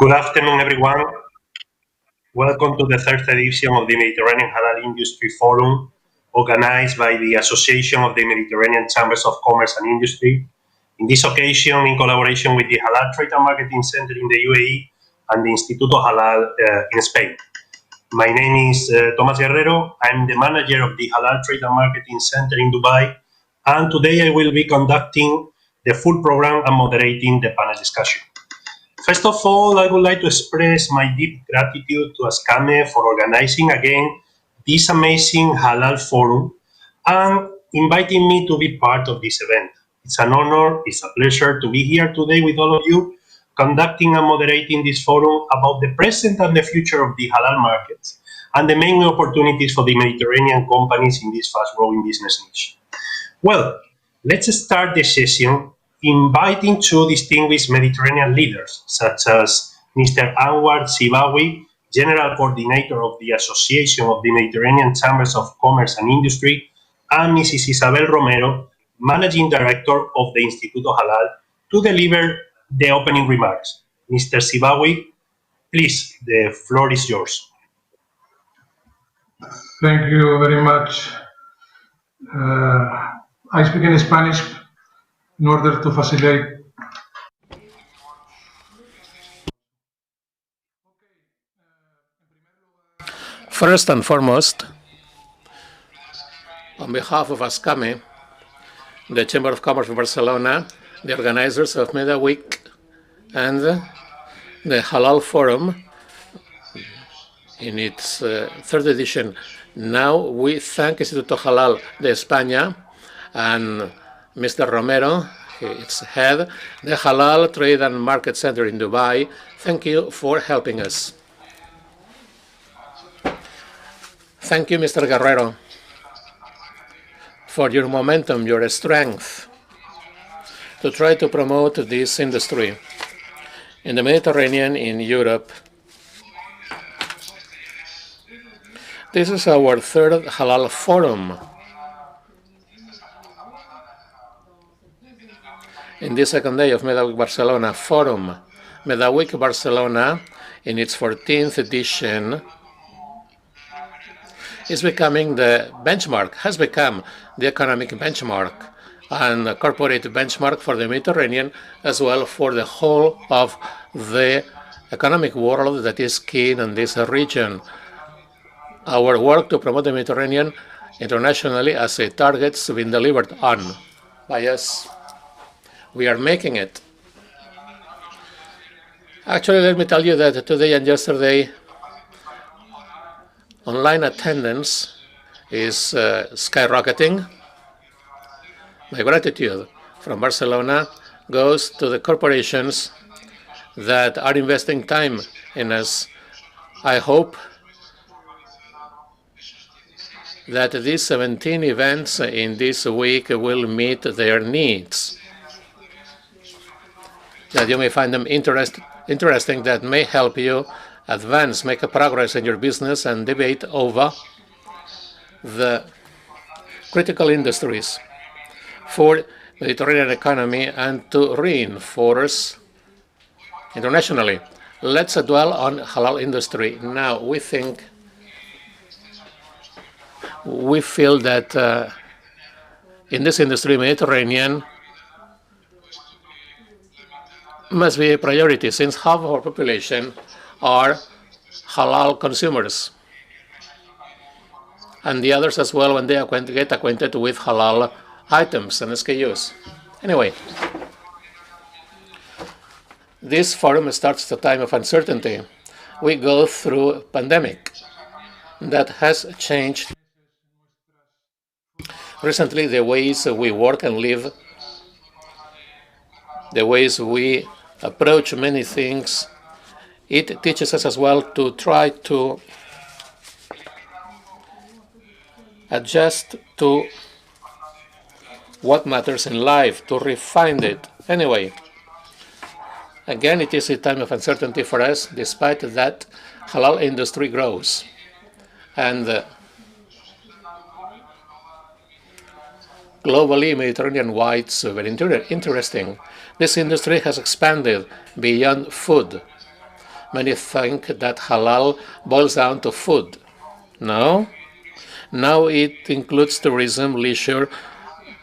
Good afternoon, everyone. Welcome to the third edition of the Mediterranean Halal Industry Forum, organized by the Association of the Mediterranean Chambers of Commerce and Industry. In this occasion, in collaboration with the Halal Trade and Marketing Center in the UAE and the Instituto Halal in Spain. My name is Tomás Guerrero. I'm the manager of the Halal Trade and Marketing Center in Dubai, and today I will be conducting the full program and moderating the panel discussion. First of all, I would like to express my deep gratitude to Ascame for organizing again this amazing Halal Forum and inviting me to be part of this event. It's an honor, it's a pleasure to be here today with all of you, conducting and moderating this forum about the present and the future of the halal markets and the main opportunities for the Mediterranean companies in this fast-growing business niche. Well, let's start the session inviting two distinguished Mediterranean leaders, such as Mr. Anwar Sibawi, General Coordinator of the Association of the Mediterranean Chambers of Commerce and Industry, and Mrs. Isabel Romero, Managing Director of the Instituto Halal, to deliver the opening remarks. Mr. Sibawi, please, the floor is yours. Thank you very much. I speak in Spanish in order to facilitate. First and foremost, on behalf of Ascame, the Chamber of Commerce of Barcelona, the organizers of Media Week, and the Halal Forum in its third edition. Now we thank Instituto Halal de España and Mr. Romero, its head, the Halal Trade and Market Center in Dubai. Thank you for helping us. Thank you, Mr. Guerrero, for your momentum, your strength to try to promote this industry in the Mediterranean, in Europe. This is our third Halal Forum. In this second day of Media Week Barcelona Forum, Media Week Barcelona, in its 14th edition, is becoming the benchmark, has become the economic benchmark and a corporate benchmark for the Mediterranean, as well for the whole of the economic world that is key in this region. Our work to promote the Mediterranean internationally as a target has been delivered on by us. We are making it. Actually, let me tell you that today and yesterday, online attendance is skyrocketing. My gratitude from Barcelona goes to the corporations that are investing time in us. I hope that these 17 events in this week will meet their needs, that you may find them interesting, that may help you advance, make a progress in your business, and debate over the critical industries for Mediterranean economy and to reinforce internationally. Let's dwell on halal industry. Now, we feel that in this industry, Mediterranean must be a priority, since half of our population are halal consumers, and the others as well when they get acquainted with halal items and SKUs. Anyway, this forum starts at a time of uncertainty. We go through a pandemic that has changed recently the ways we work and live, the ways we approach many things. It teaches us as well to try to adjust to what matters in life, to refine it. Anyway, again, it is a time of uncertainty for us. Despite that, halal industry grows. And globally, Mediterranean-wide, it's very interesting. This industry has expanded beyond food. Many think that halal boils down to food. No. Now it includes tourism, leisure,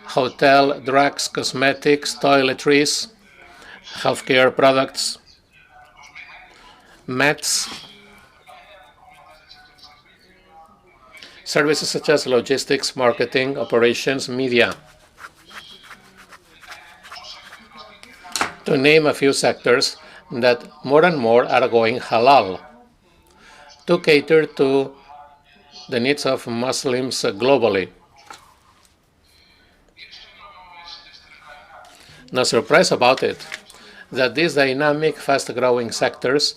hotel, drugs, cosmetics, toiletries, healthcare products, meds, services such as logistics, marketing, operations, media, to name a few sectors that more and more are going halal to cater to the needs of Muslims globally. No surprise about it that these dynamic, fast-growing sectors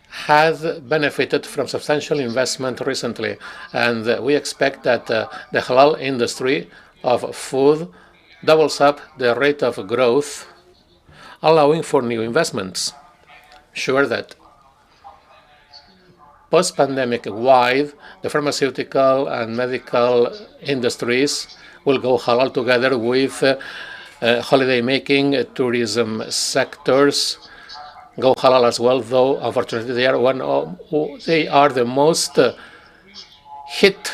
have benefited from substantial investment recently, and we expect that the halal industry of food doubles up the rate of growth, allowing for new investments. Sure that post-pandemic wide, the pharmaceutical and medical industries will go halal together with holiday making, tourism sectors go halal as well, though unfortunately they are the most hit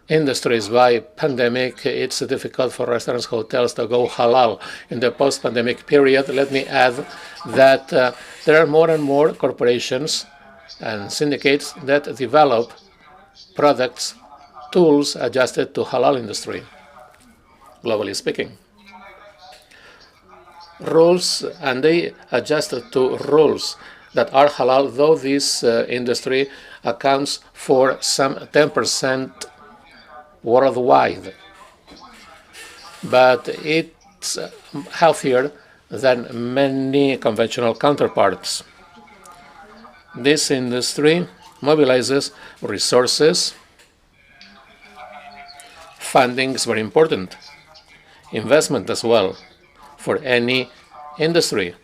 industries by pandemic. It's difficult for restaurants, hotels to go halal in the post-pandemic period. Let me add that there are more and more corporations and syndicates that develop products, tools adjusted to halal industry, globally speaking. Rules, and they adjust to rules that are halal, though this industry accounts for some 10% worldwide. But it's healthier than many conventional counterparts. This industry mobilizes resources. Funding is very important. Investment as well for any industry,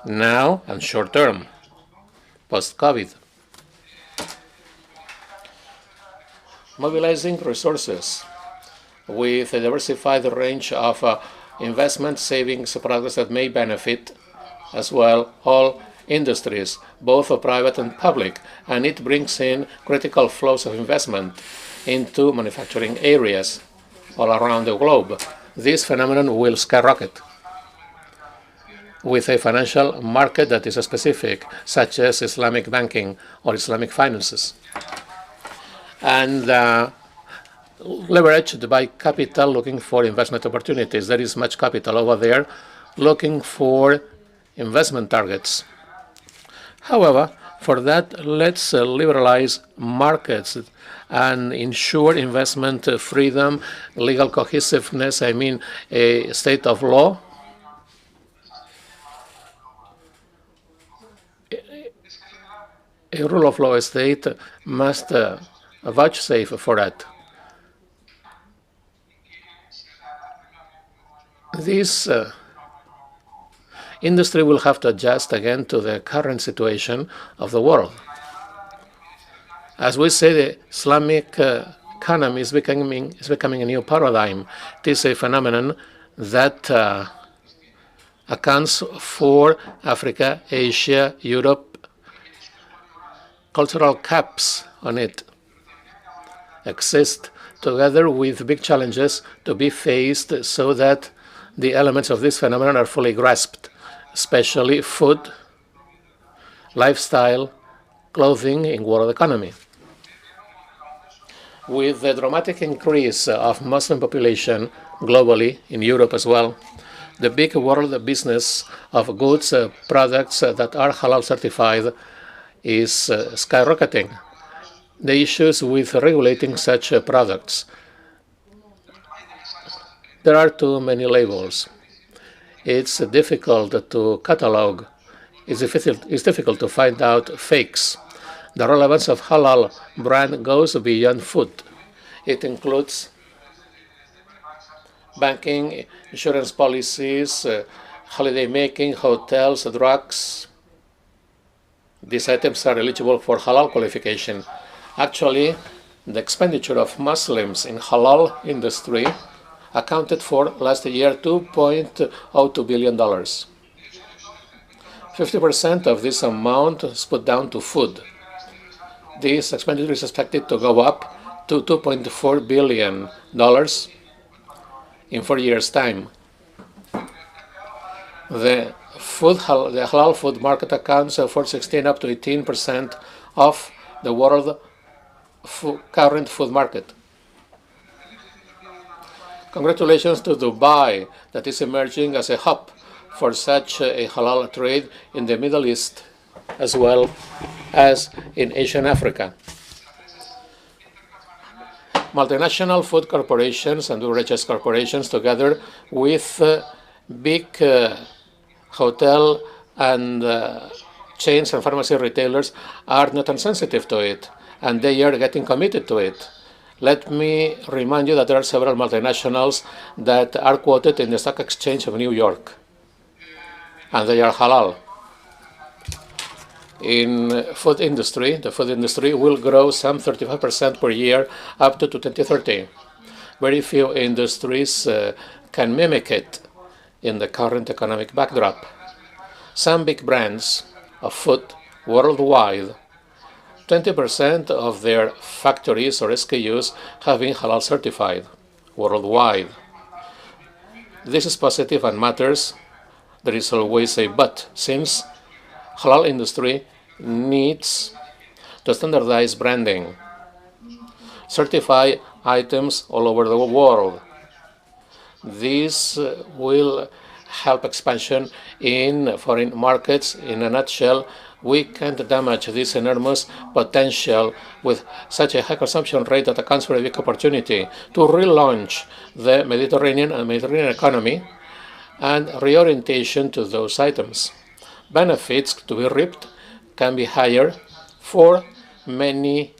now and short term, post-COVID. Mobilizing resources with a diversified range of investment savings products that may benefit as well all industries, both private and public, and it brings in critical flows of investment into manufacturing areas all around the globe. This phenomenon will skyrocket with a financial market that is specific, such as Islamic banking or Islamic finances, and leveraged by capital looking for investment opportunities. There is much capital over there looking for investment targets. However, for that, let's liberalize markets and ensure investment freedom, legal cohesiveness, I mean a state of law. A rule of law state must vouchsafe for that. This industry will have to adjust again to the current situation of the world. As we say, the Islamic economy is becoming a new paradigm. It is a phenomenon that accounts for Africa, Asia, Europe. Cultural caps on it exist together with big challenges to be faced so that the elements of this phenomenon are fully grasped, especially food, lifestyle, clothing in world economy. With the dramatic increase of Muslim population globally, in Europe as well, the big world business of goods, products that are halal certified is skyrocketing. The issues with regulating such products. There are too many labels. It's difficult to catalog. It's difficult to find out fakes. The relevance of halal brand goes beyond food. It includes banking, insurance policies, holiday making, hotels, drugs. These items are eligible for halal qualification. Actually, the expenditure of Muslims in halal industry accounted for last year $2.02 billion. 50% of this amount is put down to food. This expenditure is expected to go up to $2.4 billion in 4 years' time. The halal food market accounts for 16 up to 18% of the world current food market. Congratulations to Dubai, that is emerging as a hub for such a halal trade in the Middle East as well as in Asia and Africa. Multinational food corporations and beverages corporations, together with big hotel and chains and pharmacy retailers, are not insensitive to it, and they are getting committed to it. Let me remind you that there are several multinationals that are quoted in the Stock Exchange of New York, and they are halal. In food industry, the food industry will grow some 35% per year up to 2030. Very few industries can mimic it in the current economic backdrop. Some big brands of food worldwide, 20% of their factories or SKUs have been halal certified worldwide. This is positive and matters. There is always a but, since halal industry needs to standardize branding, certify items all over the world. This will help expansion in foreign markets. In a nutshell, we can't damage this enormous potential with such a high consumption rate that accounts for a big opportunity to relaunch the Mediterranean and Mediterranean economy and reorientation to those items. Benefits to be reaped can be higher for many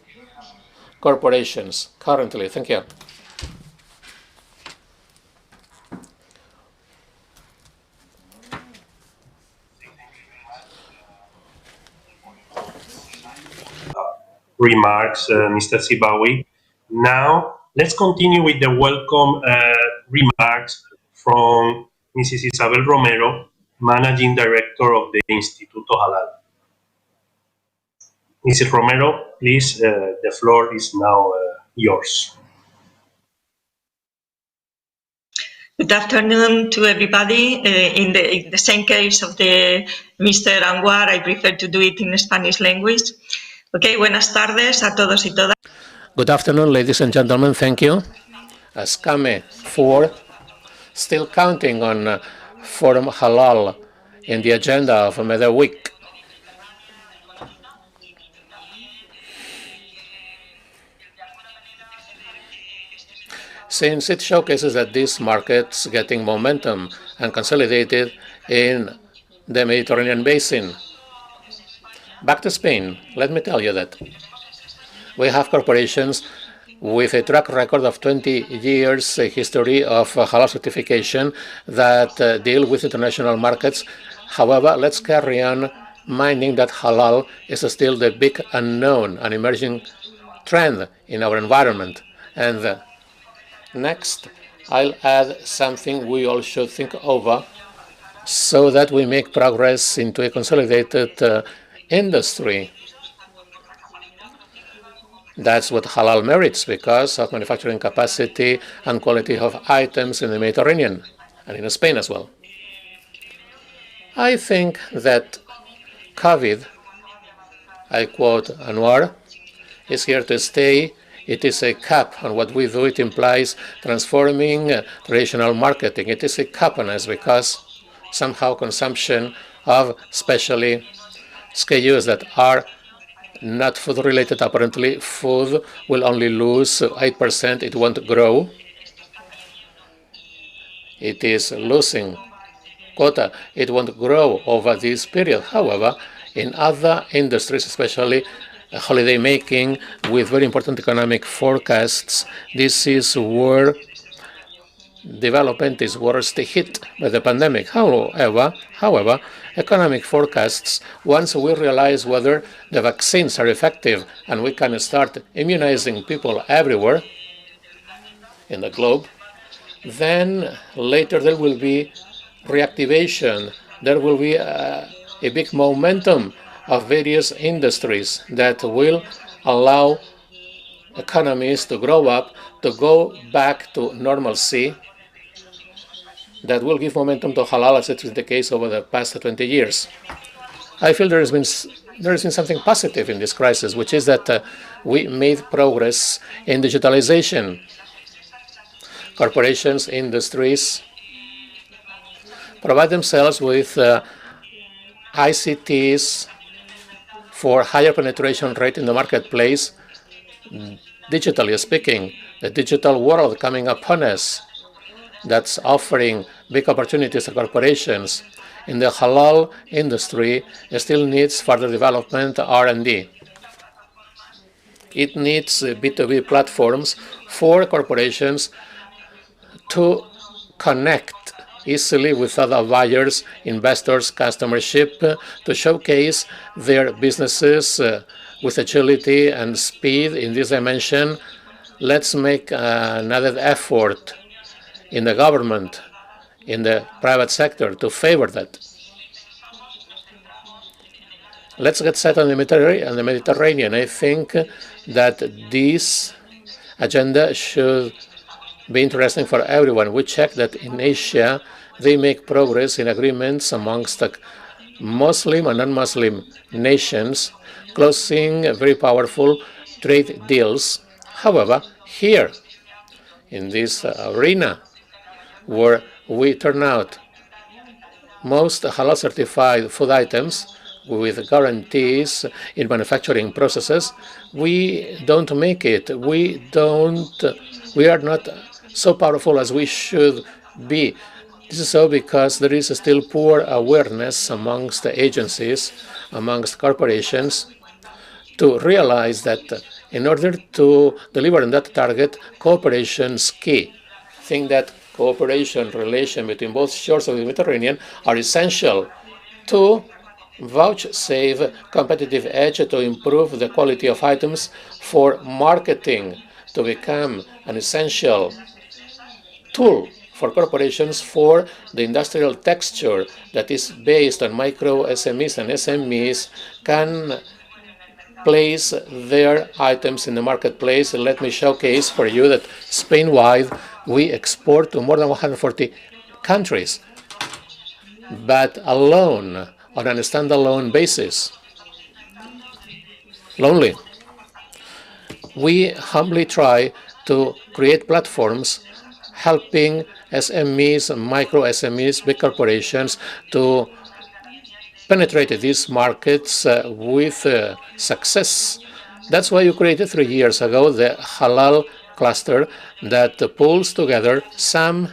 corporations currently. Thank you. Remarks, Mr. Sibawi. Now, let's continue with the welcome remarks from Mrs. Isabel Romero, Managing Director of the Instituto Halal. Mrs. Romero, please, the floor is now yours. Good afternoon to everybody. In the same case of the Mr. Anwar, I prefer to do it in Spanish language. Okay, buenas tardes a todos y todas. Good afternoon, ladies and gentlemen. Thank you. Ascame for still counting on Forum Halal in the agenda of MW week. Since it showcases that this market's getting momentum and consolidated in the Mediterranean basin. Back to Spain, let me tell you that we have corporations with a track record of 20 years history of halal certification that deal with international markets. However, let's carry on minding that halal is still the big unknown, an emerging trend in our environment. And next, I'll add something we all should think over so that we make progress into a consolidated industry. That's what halal merits because of manufacturing capacity and quality of items in the Mediterranean and in Spain as well. I think that COVID, I quote Anwar, is here to stay. It is a cap on what we do. It implies transforming traditional marketing. It is a cap on us because somehow consumption of especially SKUs that are not food related, apparently food will only lose 8%, it won't grow. It is losing quota, it won't grow over this period. However, in other industries, especially holiday making with very important economic forecasts, this is where development is worst hit by the pandemic. However, economic forecasts, once we realize whether the vaccines are effective and we can start immunizing people everywhere in the globe, then later there will be reactivation. There will be a big momentum of various industries that will allow economies to grow up, to go back to normalcy, that will give momentum to halal, as it is the case over the past 20 years. I feel there has been something positive in this crisis, which is that we made progress in digitalization. Corporations, industries provide themselves with ICTs for higher penetration rate in the marketplace, digitally speaking. The digital world coming upon us, that's offering big opportunities to corporations. In the halal industry, it still needs further development, R&D. It needs B2B platforms for corporations to connect easily with other buyers, investors, customership, to showcase their businesses with agility and speed in this dimension. Let's make another effort in the government, in the private sector, to favor that. Let's get set on the Mediterranean. I think that this agenda should be interesting for everyone. We check that in Asia, they make progress in agreements amongst the Muslim and non-Muslim nations, closing very powerful trade deals. However, here, in this arena, where we turn out most halal certified food items with guarantees in manufacturing processes, we don't make it. We are not so powerful as we should be. This is so because there is still poor awareness amongst the agencies, amongst corporations, to realize that in order to deliver on that target, cooperation is key. I think that cooperation, relation between both shores of the Mediterranean are essential to vouchsafe competitive edge, to improve the quality of items, for marketing to become an essential tool for corporations, for the industrial texture that is based on micro SMEs, and SMEs can place their items in the marketplace. Let me showcase for you that Spain-wide we export to more than 140 countries, but alone, on a standalone basis, lonely. We humbly try to create platforms helping SMEs, micro SMEs, big corporations to penetrate these markets with success. That's why you created 3 years ago the Halal cluster that pulls together some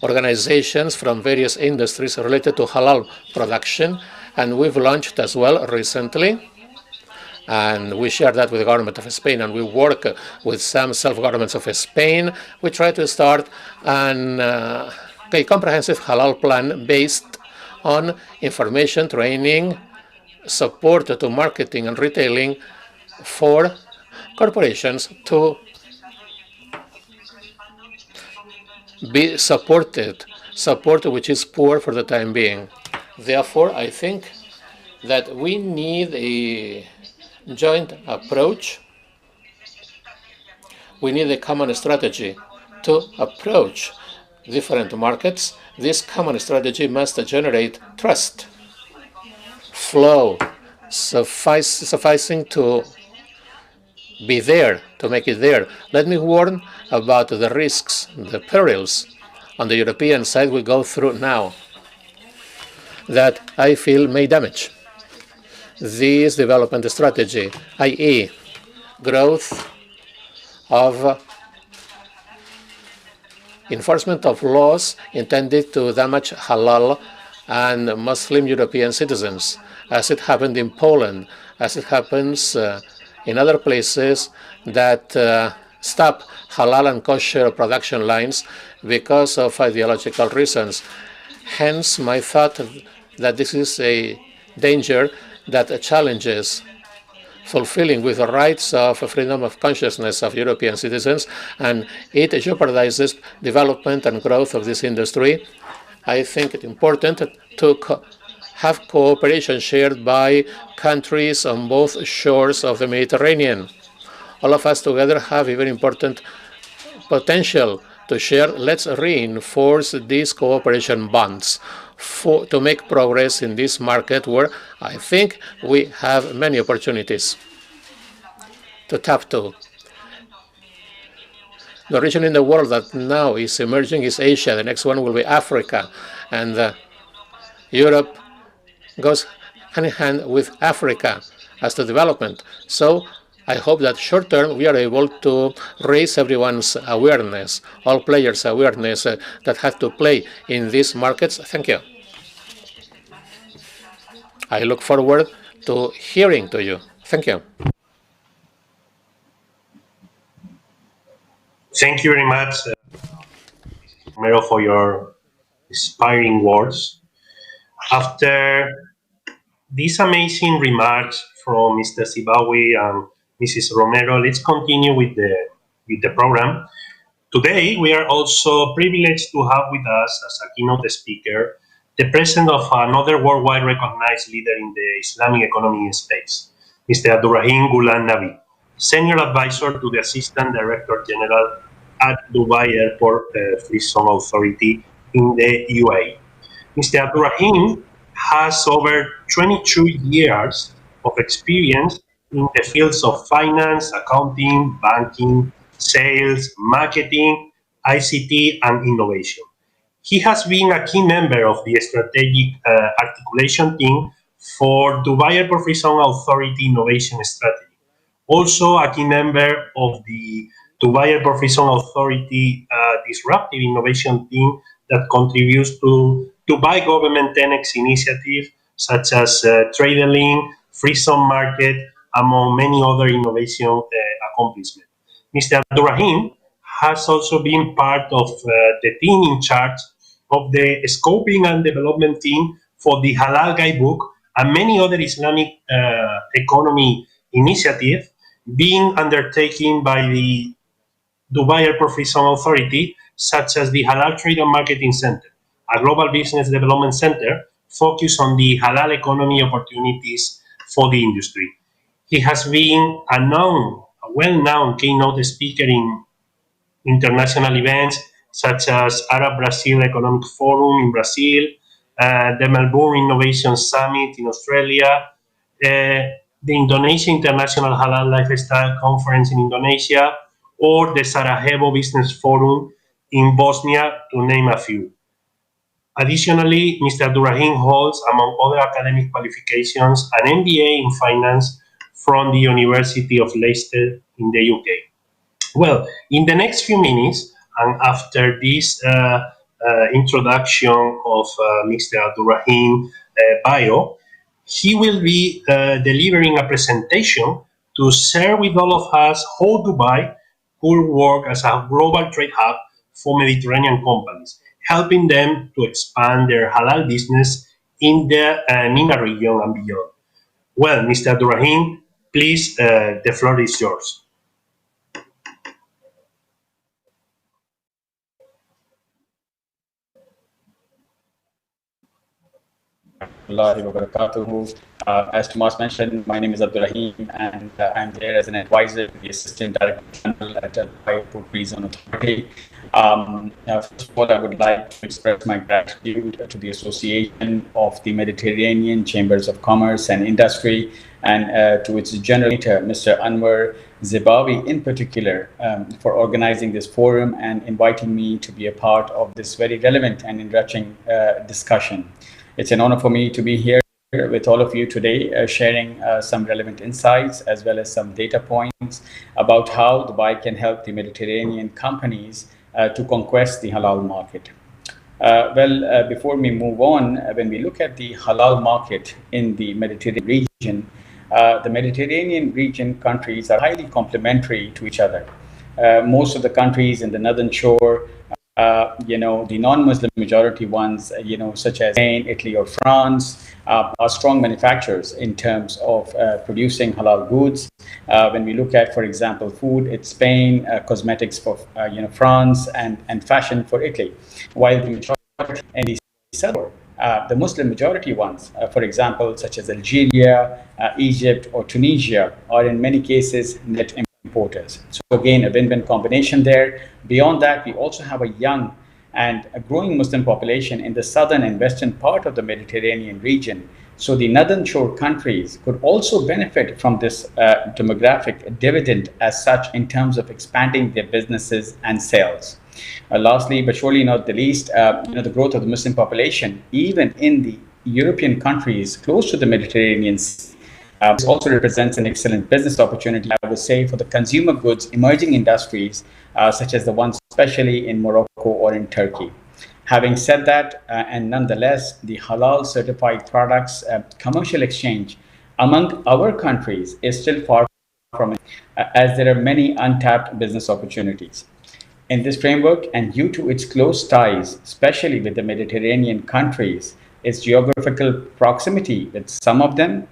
organizations from various industries related to halal production, and we've launched as well recently, and we share that with the government of Spain, and we work with some self-governments of Spain. We try to start a comprehensive halal plan based on information, training, support to marketing and retailing for corporations to be supported, support which is poor for the time being. Therefore, I think that we need a joint approach. We need a common strategy to approach different markets. This common strategy must generate trust, flow, sufficing to be there, to make it there. Let me warn about the risks, the perils on the European side we go through now that I feel may damage this development strategy, i.e. growth of enforcement of laws intended to damage halal and Muslim European citizens, as it happened in Poland, as it happens in other places that stop halal and kosher production lines because of ideological reasons. Hence, my thought that this is a danger that challenges fulfilling with the rights of freedom of consciousness of European citizens, and it jeopardizes development and growth of this industry. I think it's important to have cooperation shared by countries on both shores of the Mediterranean. All of us together have a very important potential to share. Let's reinforce these cooperation bonds to make progress in this market where I think we have many opportunities to tap to. The region in the world that now is emerging is Asia. The next one will be Africa. And Europe goes hand in hand with Africa as to development. So I hope that short term we are able to raise everyone's awareness, all players' awareness that have to play in these markets. Thank you. I look forward to hearing to you. Thank you. Thank you very much, Romero, for your inspiring words. After these amazing remarks from Mr. Zibawi and Mrs. Romero, let's continue with the program. Today, we are also privileged to have with us as a keynote speaker the president of another worldwide recognized leader in the Islamic economy space, Mr. Abdurrahim Gulan Nabi, Senior Advisor to the Assistant Director General at Dubai Airport Free Zone Authority in the UAE. Mr. Abdurrahim has over 22 years of experience in the fields of finance, accounting, banking, sales, marketing, ICT, and innovation. He has been a key member of the strategic articulation team for Dubai Airport Free Zone Authority Innovation Strategy. Also a key member of the Dubai Airport Free Zone Authority Disruptive Innovation team that contributes to Dubai government 10x initiatives such as Trade Link, Free Zone Market, among many other innovation accomplishments. Mr. Abdurrahim has also been part of the team in charge of the scoping and development team for the Halal Guidebook and many other Islamic economy initiatives being undertaken by the Dubai Airport Free Zone Authority, such as the Halal Trade and Marketing Center, a global business development center focused on the halal economy opportunities for the industry. He has been a well-known keynote speaker in international events such as Arab Brazil Economic Forum in Brazil, the Melbourne Innovation Summit in Australia, the Indonesia International Halal Lifestyle Conference in Indonesia, or the Sarajevo Business Forum in Bosnia, to name a few. Additionally, Mr. Abdurrahim holds, among other academic qualifications, an MBA in finance from the University of Leicester in the UK. Well, in the next few minutes, and after this introduction of Mr. Abdurrahim bio, he will be delivering a presentation to share with all of us how Dubai could work as a global trade hub for Mediterranean companies, helping them to expand their halal business in the MENA region and beyond. Well, Mr. Abdurrahim, please, the floor is yours. As Tomas mentioned, my name is Abdurrahim, and I'm there as an advisor to the Assistant Director General at the Dubai Airport Free Zone Authority. First of all, I would like to express my gratitude to the Association of the Mediterranean Chambers of Commerce and Industry, and to its general manager, Mr. Anwar Zibawi in particular, for organizing this forum and inviting me to be a part of this very relevant and enriching discussion. It's an honor for me to be here with all of you today, sharing some relevant insights as well as some data points about how Dubai can help the Mediterranean companies to conquest the halal market. Before we move on, when we look at the halal market in the Mediterranean region, the Mediterranean region countries are highly complementary to each other. Most of the countries in the northern shore, the non-Muslim majority ones, such as Spain, Italy, or France, are strong manufacturers in terms of producing halal goods. When we look at, for example, food, it's Spain, cosmetics for France, and fashion for Italy. While the majority in the southern the Muslim majority ones, for example, such as Algeria, Egypt, or Tunisia, are in many cases net importers. So again, a win-win combination there. Beyond that, we also have a young and a growing Muslim population in the southern and western part of the Mediterranean region. So the northern shore countries could also benefit from this demographic dividend as such in terms of expanding their businesses and sales. Lastly, but surely not the least, the growth of the Muslim population, even in the European countries close to the Mediterranean Sea, this also represents an excellent business opportunity, I would say, for the consumer goods emerging industries, such as the ones especially in Morocco or in Turkey. Having said that, and nonetheless, the halal certified products commercial exchange among our countries is still far from it, as there are many untapped business opportunities. In this framework, and due to its close ties, especially with the Mediterranean countries, its geographical proximity with some of them,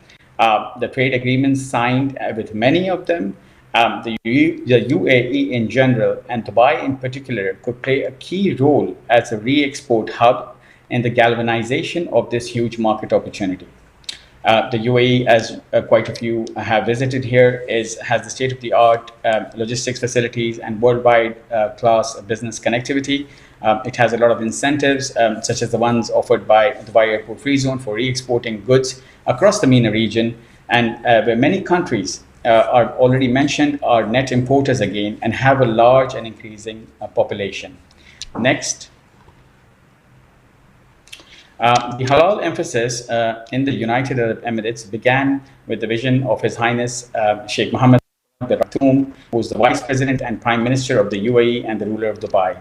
the trade agreements signed with many of them, the UAE in general and Dubai in particular could play a key role as a re-export hub in the galvanization of this huge market opportunity. The UAE, as quite a few have visited here, has the state-of-the-art logistics facilities and worldwide class business connectivity. It has a lot of incentives, such as the ones offered by Dubai Airport Free Zone for re-exporting goods across the MENA region, and where many countries are already mentioned are net importers again and have a large and increasing population. Next. The halal emphasis in the United Arab Emirates began with the vision of His Highness Sheikh Mohammed bin Maktoum, who is the Vice President and Prime Minister of the UAE and the ruler of Dubai,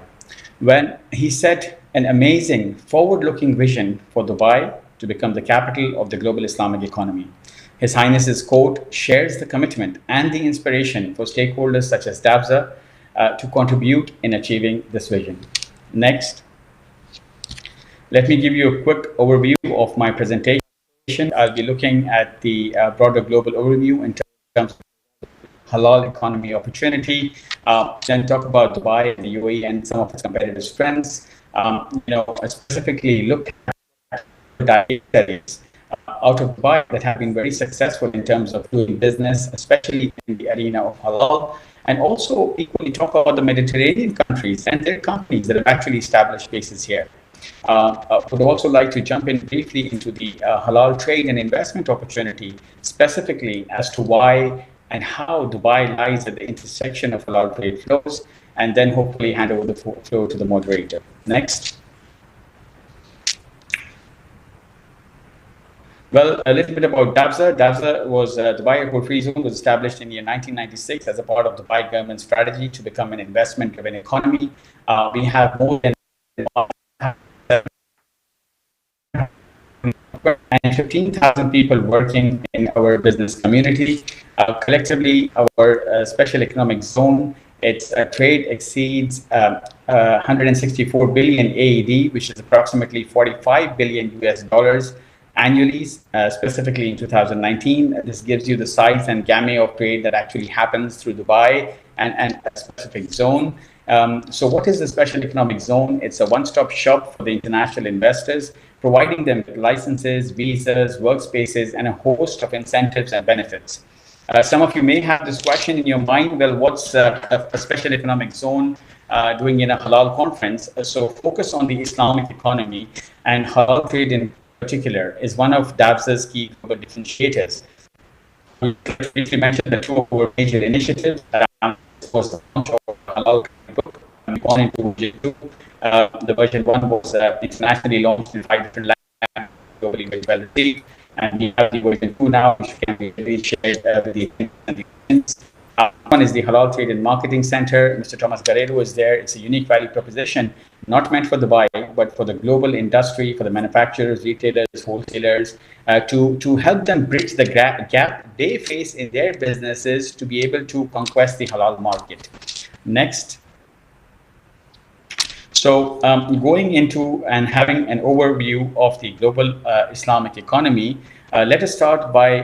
when he set an amazing forward-looking vision for Dubai to become the capital of the global Islamic economy. His Highness's quote shares the commitment and the inspiration for stakeholders such as DABSA to contribute in achieving this vision. Next. Let me give you a quick overview of my presentation. I'll be looking at the broader global overview in terms of halal economy opportunity, then talk about Dubai and the UAE and some of its competitive strengths. Specifically look at areas out of Dubai that have been very successful in terms of doing business, especially in the arena of halal, and also equally talk about the Mediterranean countries and their companies that have actually established bases here. I would also like to jump in briefly into the halal trade and investment opportunity, specifically as to why and how Dubai lies at the intersection of halal trade flows, and then hopefully hand over the floor to the moderator. Next. Well, a little bit about DABSA. DABSA was Dubai Airport Free Zone was established in the year 1996 as a part of the Dubai government's strategy to become an investment-driven economy. We have more than and 15,000 people working in our business community. Collectively, our special economic zone, its trade exceeds 164 billion AED, which is approximately 45 billion US dollars annually, specifically in 2019. This gives you the size and gamut of trade that actually happens through Dubai and a specific zone. So what is the special economic zone? It's a one-stop shop for the international investors, providing them with licenses, visas, workspaces, and a host of incentives and benefits. Some of you may have this question in your mind, well, what's a special economic zone doing in a halal conference? So focus on the Islamic economy, and halal trade in particular is one of DABSA's key global differentiators. We briefly mentioned the two of our major initiatives. Was the launch of halal book, gone into version 2. The version 1 was internationally launched in 5 different languages, globally very well received, and we have the version 2 now, which can be really shared with the audience. One is the Halal Trade and Marketing Center. Mr. Thomas Guerrero is there. It's a unique value proposition, not meant for Dubai, but for the global industry, for the manufacturers, retailers, wholesalers, to help them bridge the gap they face in their businesses to be able to conquest the halal market. Next. So going into and having an overview of the global Islamic economy, Let us start by,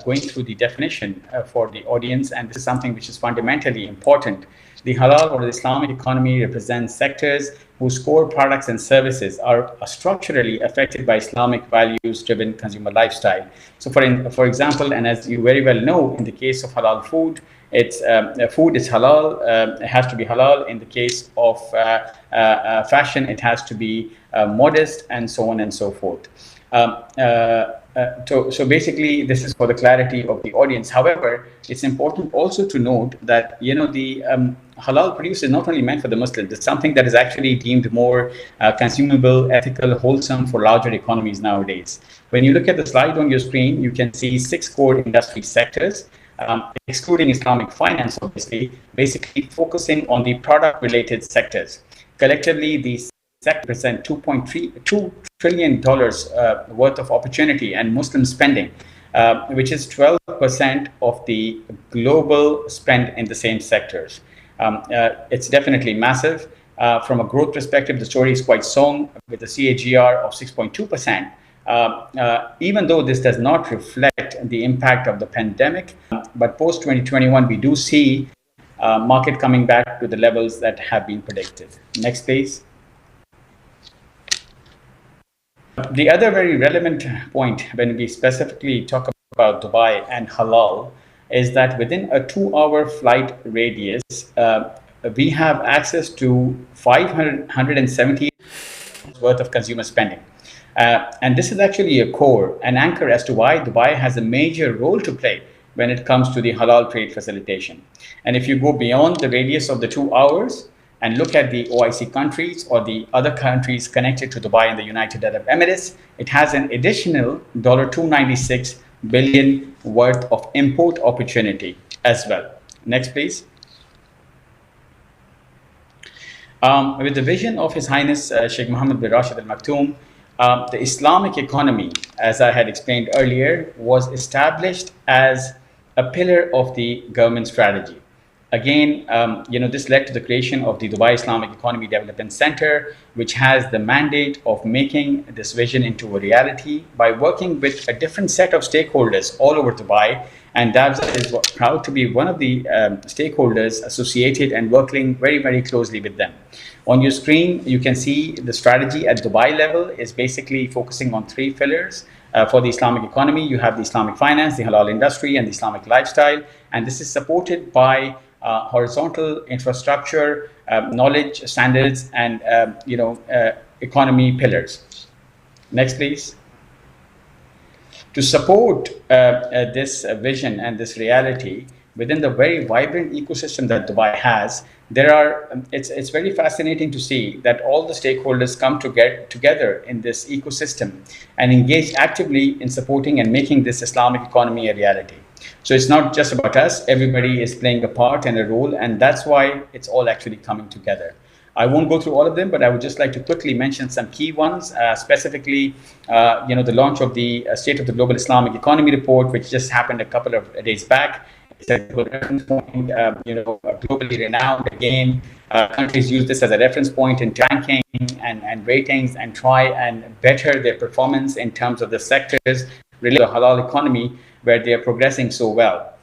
going through the definition for the audience, and this is something which is fundamentally important. The halal or the Islamic economy represents sectors whose core products and services are structurally affected by Islamic values-driven consumer lifestyle. So, for example, and as you very well know, in the case of halal food, food is halal. It has to be halal. In the case of fashion, it has to be modest, and so on and so forth. So basically, this is for the clarity of the audience. However, it's important also to note that the halal produce is not only meant for the Muslims. It's something that is actually deemed more consumable, ethical, wholesome for larger economies nowadays. When you look at the slide on your screen, you can see 6 core industry sectors, excluding Islamic finance, obviously, basically focusing on the product-related sectors. Collectively, these sectors present $2 trillion worth of opportunity and Muslim spending, which is 12% of the global spend in the same sectors. It's definitely massive. From a growth perspective, the story is quite strong with a CAGR of 6.2%. Even though this does not reflect the impact of the pandemic, but post 2021, we do see market coming back to the levels that have been predicted. Next, please. The other very relevant point when we specifically talk about Dubai and halal is that within a 2-hour flight radius, we have access to 570 worth of consumer spending. And this is actually a core, an anchor as to why Dubai has a major role to play when it comes to the halal trade facilitation. And if you go beyond the radius of the 2 hours and look at the OIC countries or the other countries connected to Dubai and the United Arab Emirates, it has an additional $296 billion worth of import opportunity as well. Next, please. With the vision of His Highness Sheikh Mohammed bin Rashid Al Maktoum, the Islamic economy, as I had explained earlier, was established as a pillar of the government strategy. Again, this led to the creation of the Dubai Islamic Economy Development Center, which has the mandate of making this vision into a reality by working with a different set of stakeholders all over Dubai. And DABSA is proud to be one of the stakeholders associated and working very, very closely with them. On your screen, you can see the strategy at Dubai level is basically focusing on 3 pillars. For the Islamic economy, you have the Islamic finance, the halal industry, and the Islamic lifestyle. And this is supported by horizontal infrastructure, knowledge standards, and economy pillars. Next, please. To support this vision and this reality within the very vibrant ecosystem that Dubai has, it's very fascinating to see that all the stakeholders come together in this ecosystem and engage actively in supporting and making this Islamic economy a reality. So it's not just about us, everybody is playing a part and a role, and that's why it's all actually coming together. I won't go through all of them, but I would just like to quickly mention some key ones, specifically, the launch of the State of the Global Islamic Economy report, which just happened a couple of days back. It's a good reference point, globally renowned. Again, countries use this as a reference point in ranking and ratings and try and better their performance in terms of the sectors related to the halal economy, where they are progressing so well.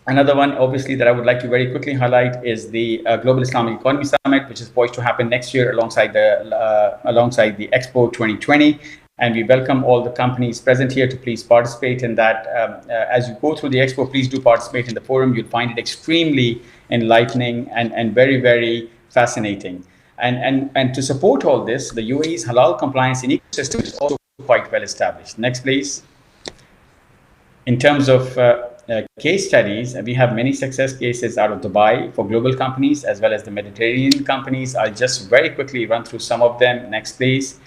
Another one, obviously, that I would like to very quickly highlight is the Global Islamic Economy Summit, which is poised to happen next year alongside the Expo 2020. And we welcome all the companies present here to please participate in that. As you go through the Expo, please do participate in the forum. You'll find it extremely enlightening and very, very fascinating. And to support all this, the UAE's halal compliance and ecosystem is also quite well established. Next, please. In terms of case studies, we have many success cases out of Dubai for global companies as well as the Mediterranean companies. I'll just very quickly run through some of them. Next, please.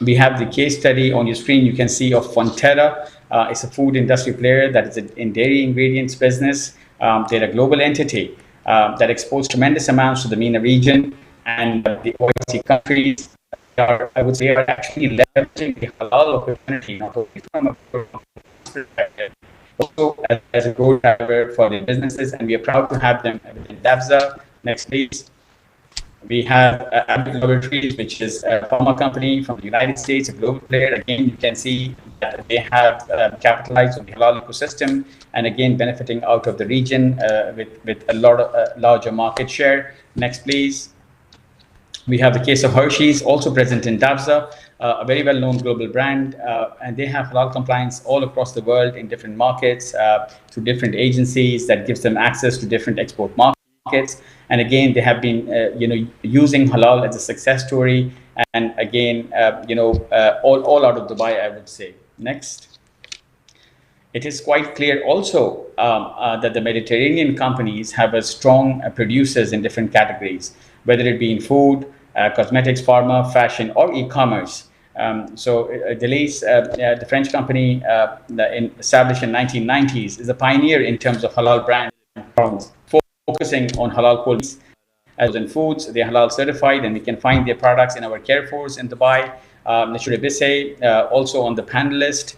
We have the case study on your screen. You can see of Fonterra. It's a food industry player that is in dairy ingredients business. They're a global entity that exports tremendous amounts to the MENA region, and the OIC countries are actually leveraging the halal opportunity, not only from a perspective, also as a growth driver for their businesses, and we are proud to have them in DABSA. Next, please. We have MW20, which is a pharma company from the United States, a global player. Again, you can see that they have capitalized on the halal ecosystem and again benefiting out of the region with a lot of larger market share. Next, please. We have the case of Hershey's, also present in Davza, a very well-known global brand, and they have halal compliance all across the world in different markets through different agencies that gives them access to different export markets. And again, they have been, using halal as a success story, and again, all out of Dubai, I would say. Next. It is quite clear also that the Mediterranean companies have a strong producers in different categories, whether it be in food, cosmetics, pharma, fashion, or e-commerce. Deleuze, the French company established in 1990s, is a pioneer in terms of halal brand, focusing on halal qualities. As in foods, they're halal certified, and we can find their products in our Carrefours in Dubai. Nature Bisse, also on the panelist.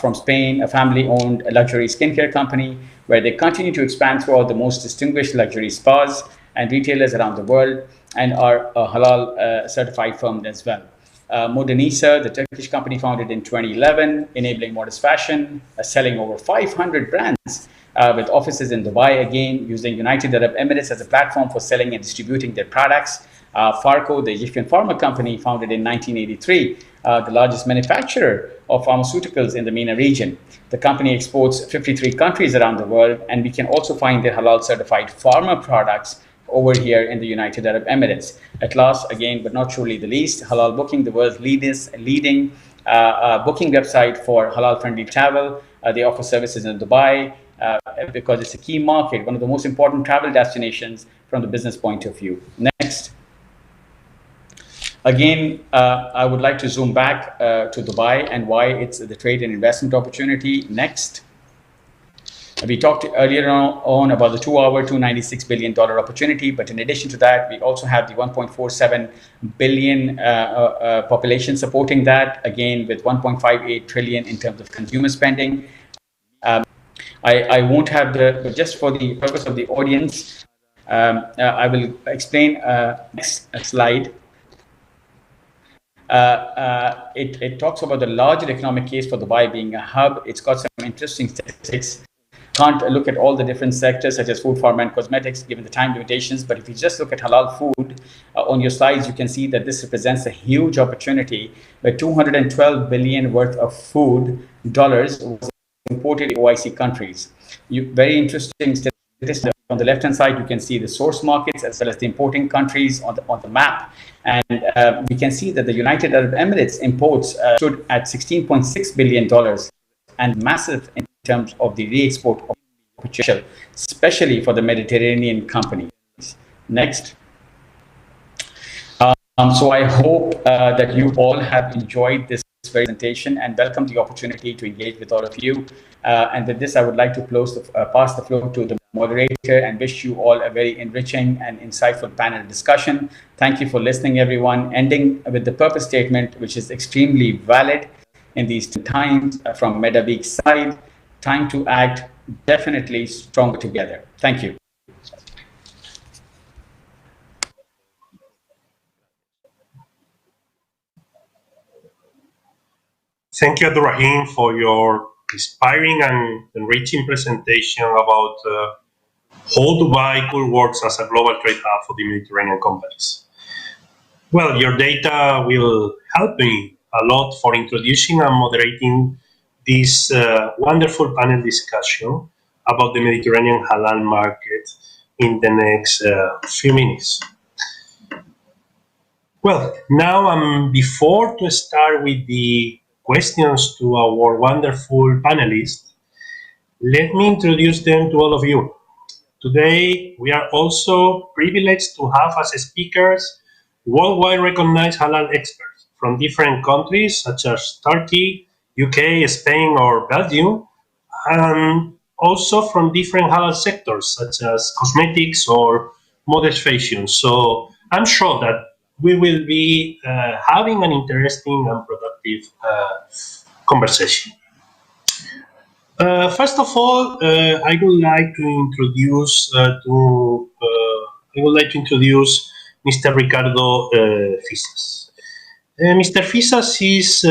From Spain, a family-owned luxury skincare company, where they continue to expand throughout the most distinguished luxury spas and retailers around the world, and are a halal certified firm as well. Modernisa, the Turkish company founded in 2011, enabling modest fashion, selling over 500 brands with offices in Dubai, again using United Arab Emirates as a platform for selling and distributing their products. Farco, the Egyptian pharma company founded in 1983, the largest manufacturer of pharmaceuticals in the MENA region. The company exports 53 countries around the world, and we can also find their halal certified pharma products over here in the United Arab Emirates. At last, again, but not surely the least, Halal Booking, the world's leading booking website for halal-friendly travel. They offer services in Dubai because it's a key market, one of the most important travel destinations from the business point of view. Next. Again, I would like to zoom back to Dubai and why it's the trade and investment opportunity. Next. We talked earlier on about the 2-hour, $296 billion opportunity, but in addition to that, we also have the 1.47 billion population supporting that, again, with 1.58 trillion in terms of consumer spending. I won't have but just for the purpose of the audience, I will explain next slide. It talks about the larger economic case for Dubai being a hub. It's got some interesting statistics. Can't look at all the different sectors such as food, pharma, and cosmetics given the time limitations, but if you just look at halal food on your slides, you can see that this represents a huge opportunity where 212 billion worth of food dollars was imported in OIC countries. Very interesting statistics. On the left hand side, you can see the source markets as well as the importing countries on the map, and we can see that the United Arab Emirates imports stood at $16.6 billion and massive in terms of the re-export opportunity, especially for the Mediterranean companies. Next. So I hope that you all have enjoyed this presentation and welcome the opportunity to engage with all of you. And with this, I would like to pass the floor to the moderator and wish you all a very enriching and insightful panel discussion. Thank you for listening, everyone. Ending with the purpose statement, which is extremely valid in these times from MediWeek's side. Time to act, definitely stronger together. Thank you. Thank you, Abdurrahim, for your inspiring and enriching presentation about how Dubai could work as a global trade hub for the Mediterranean companies. Well, your data will help me a lot for introducing and moderating this wonderful panel discussion about the Mediterranean halal market in the next few minutes. Well, now before to start with the questions to our wonderful panelists, let me introduce them to all of you. Today, we are also privileged to have as speakers worldwide recognized halal experts from different countries such as Turkey, UK, Spain, or Belgium, and also from different halal sectors such as cosmetics or modest fashion. So I'm sure that we will be having an interesting and productive conversation. First of all, I would like to introduce Mr. Ricardo Fisas. Mr. Fisas is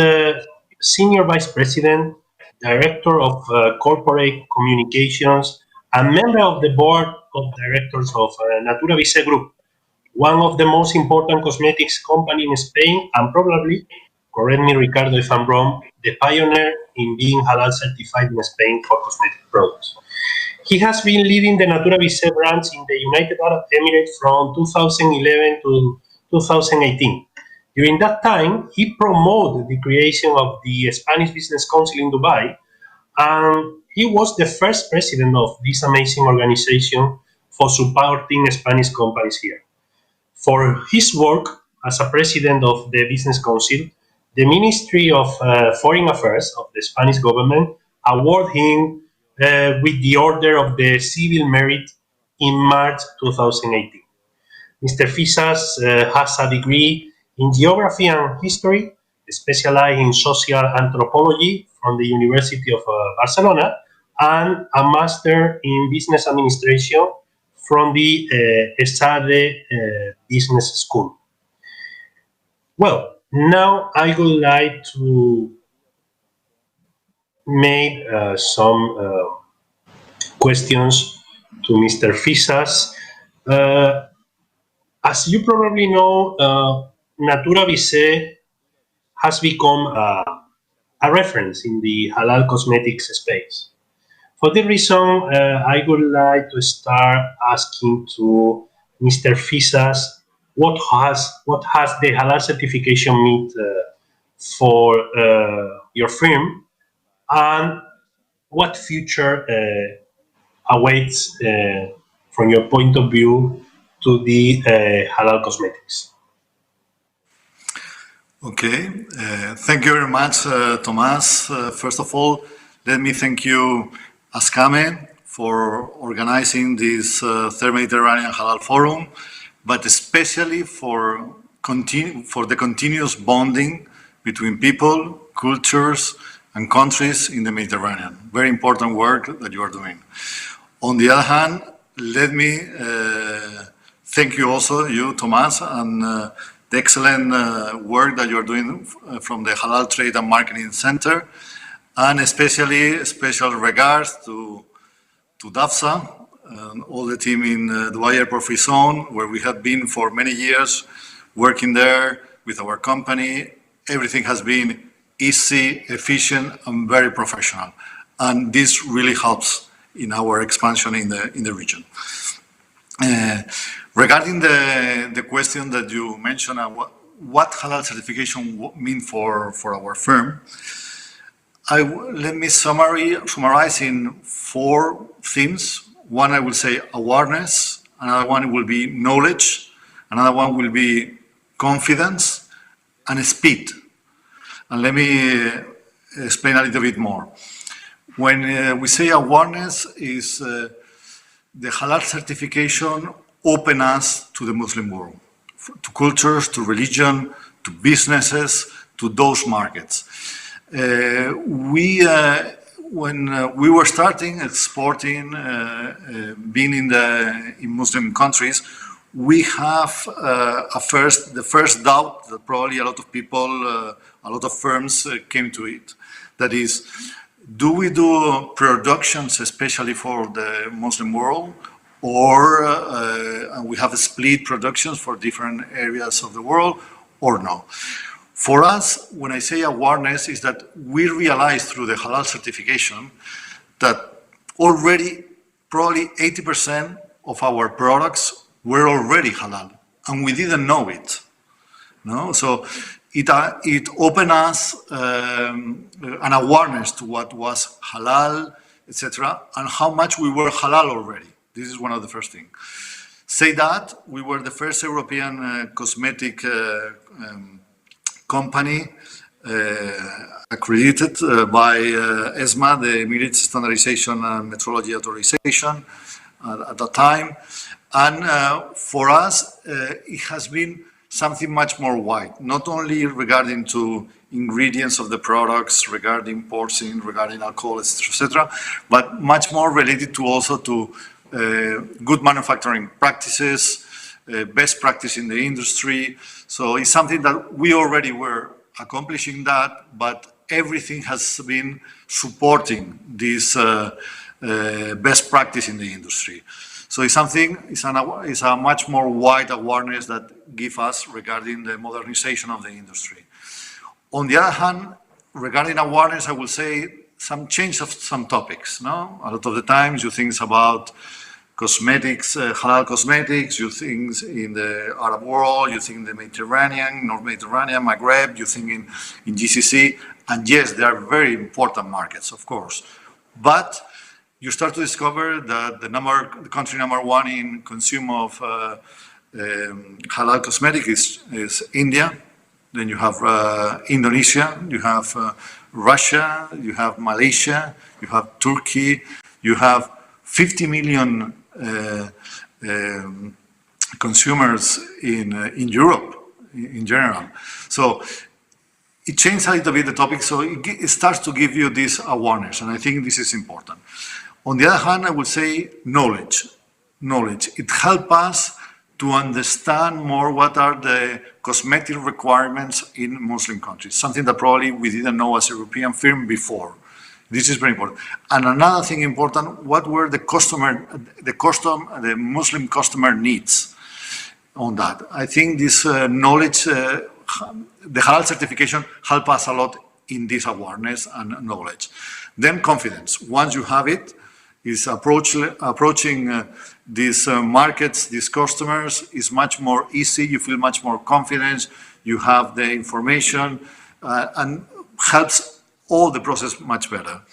Senior Vice President, Director of Corporate Communications, and member of the Board of Directors of Natura Vise Group, one of the most important cosmetics company in Spain, and probably, correct me Ricardo if I'm wrong, the pioneer in being Halal certified in Spain for cosmetic products. He has been leading the Natura Vise branch in the United Arab Emirates from 2011 to 2018. During that time, he promoted the creation of the Spanish Business Council in Dubai, and he was the first president of this amazing organization for supporting Spanish companies here. For his work as a president of the Business Council, the Ministry of Foreign Affairs of the Spanish government awarded him with the Order of the Civil Merit in March 2018. Mr. Fisas has a degree in Geography and History, specialized in Social Anthropology from the University of Barcelona, and a Master in Business Administration from the ESADE Business School. Well, now I would like to make some questions to Mr. Fisas. As you probably know, Natura Vise has become a reference in the halal cosmetics space. For this reason, I would like to start asking to Mr. Fisas what has the halal certification meant for your firm, and what future awaits from your point of view to the halal cosmetics. Okay, thank you very much, Tomás. First of all, let me thank you, Ascame, for organizing this Third Mediterranean Halal Forum, but especially for the continuous bonding between people, cultures, and countries in the Mediterranean. Very important work that you are doing. On the other hand, let me thank you also, you, Tomás, and the excellent work that you are doing from the Halal Trade and Marketing Center, and especially special regards to DAFSA and all the team in Dubai Airport Free Zone, where we have been for many years working there with our company. Everything has been easy, efficient, and very professional. And this really helps in our expansion in the region. Regarding the question that you mentioned, what halal certification mean for our firm, let me summarize in 4 themes. One, I will say awareness, another one will be knowledge, another one will be confidence, and speed. And let me explain a little bit more. When we say awareness, is the halal certification open us to the Muslim world, to cultures, to religion, to businesses, to those markets. When we were starting exporting, being in Muslim countries, we have the first doubt that probably a lot of people, a lot of firms came to it. That is, do we do productions especially for the Muslim world, or we have split productions for different areas of the world, or no? For us, when I say awareness, is that we realize through the halal certification that already probably 80% of our products were already halal, and we didn't know it. No, so it opened us an awareness to what was halal, etc., and how much we were halal already. This is one of the first things. Say that we were the first European cosmetic company accredited by ESMA, the Emirates Standardization and Metrology Authorization at that time. And for us, it has been something much more wide, not only regarding to ingredients of the products, regarding porcine, regarding alcohol, etc., but much more related to also to good manufacturing practices, best practice in the industry. So it's something that we already were accomplishing that, but everything has been supporting this best practice in the industry. So it's something, it's a much more wide awareness that gives us regarding the modernization of the industry. On the other hand, regarding awareness, I will say some change of some topics. No, a lot of the times you think about cosmetics, halal cosmetics. You think in the Arab world. You think in the Mediterranean, North Mediterranean, Maghreb. You think in GCC, and yes, they are very important markets, of course. But you start to discover that the country number one in consume of halal cosmetic is India. Then you have Indonesia, you have Russia, you have Malaysia, you have Turkey, you have 50 million consumers in Europe in general. So it changed a little bit the topic, so it starts to give you this awareness, and I think this is important. On the other hand, I would say knowledge. It helps us to understand more what are the cosmetic requirements in Muslim countries, something that probably we didn't know as a European firm before. This is very important. And another thing important, what were the Muslim customer needs on that? I think this knowledge, the halal certification help us a lot in this awareness and knowledge. Then confidence. Once you have it, is approaching these markets, these customers, is much more easy. You feel much more confidence. You have the information and helps all the process much better.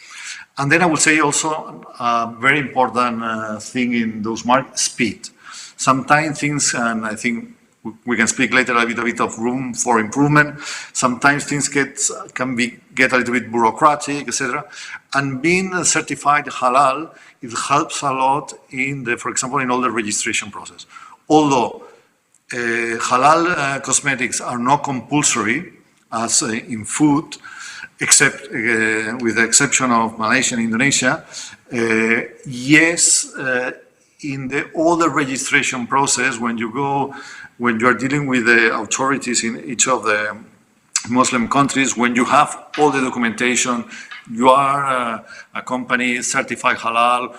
And then I would say also a very important thing in those markets, speed. Sometimes things, and I think we can speak later a bit of room for improvement. Sometimes things get a little bit bureaucratic, etc. And being certified halal, it helps a lot in for example, in all the registration process. Although halal cosmetics are not compulsory as in food, except with the exception of Malaysia and Indonesia. Yes, in all the registration process, when you are dealing with the authorities in each of the Muslim countries, when you have all the documentation, you are a company certified halal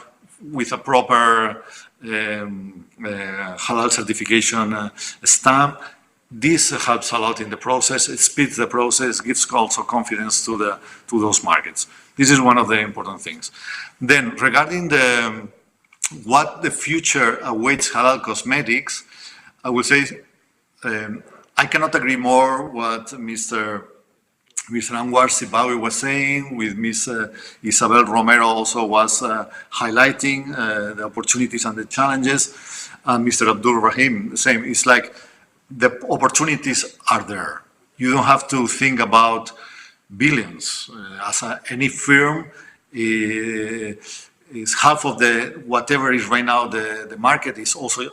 with a proper halal certification stamp. This helps a lot in the process. It speeds the process, gives also confidence to those markets. This is one of the important things. Then, regarding what the future awaits halal cosmetics, I would say I cannot agree more what Mr. Anwar Sibawi was saying, with Ms. Isabel Romero also was highlighting the opportunities and the challenges. And Mr. Abdul Rahim, the same. It's like the opportunities are there. You don't have to think about billions. Any firm is half of whatever is right now the market is also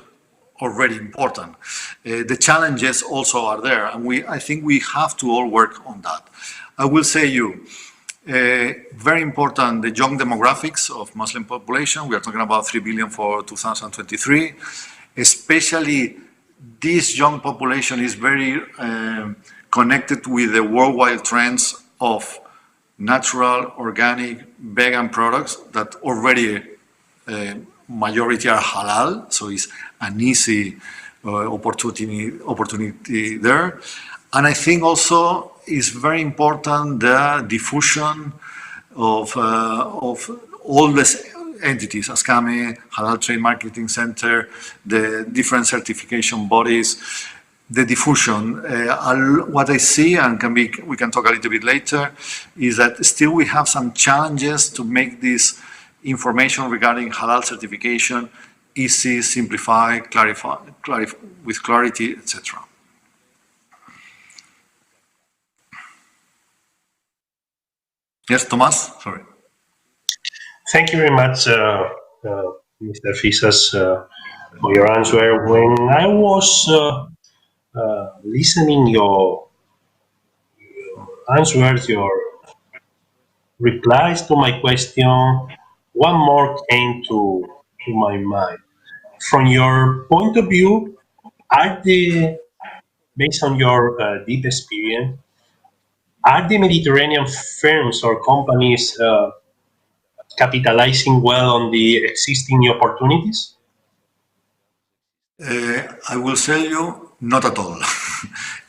already important. The challenges also are there, and I think we have to all work on that. I will say very important, the young demographics of Muslim population. We are talking about 3 billion for 2023. Especially this young population is very connected with the worldwide trends of natural, organic, vegan products that already majority are halal, so it's an easy opportunity there. And I think also it's very important the diffusion of all these entities, ASCAME, Halal Trade Marketing Center, the different certification bodies, the diffusion. What I see, and we can talk a little bit later, is that still we have some challenges to make this information regarding halal certification easy, simplify, clarify with clarity, etc. Yes, Thomas, sorry. Thank you very much, Mr. Fisas, for your answer. When I was listening your answers, your replies to my question, one more came to my mind. From your point of view, are the based on your deep experience, are the Mediterranean firms or companies capitalizing well on the existing new opportunities? I will tell you, not at all.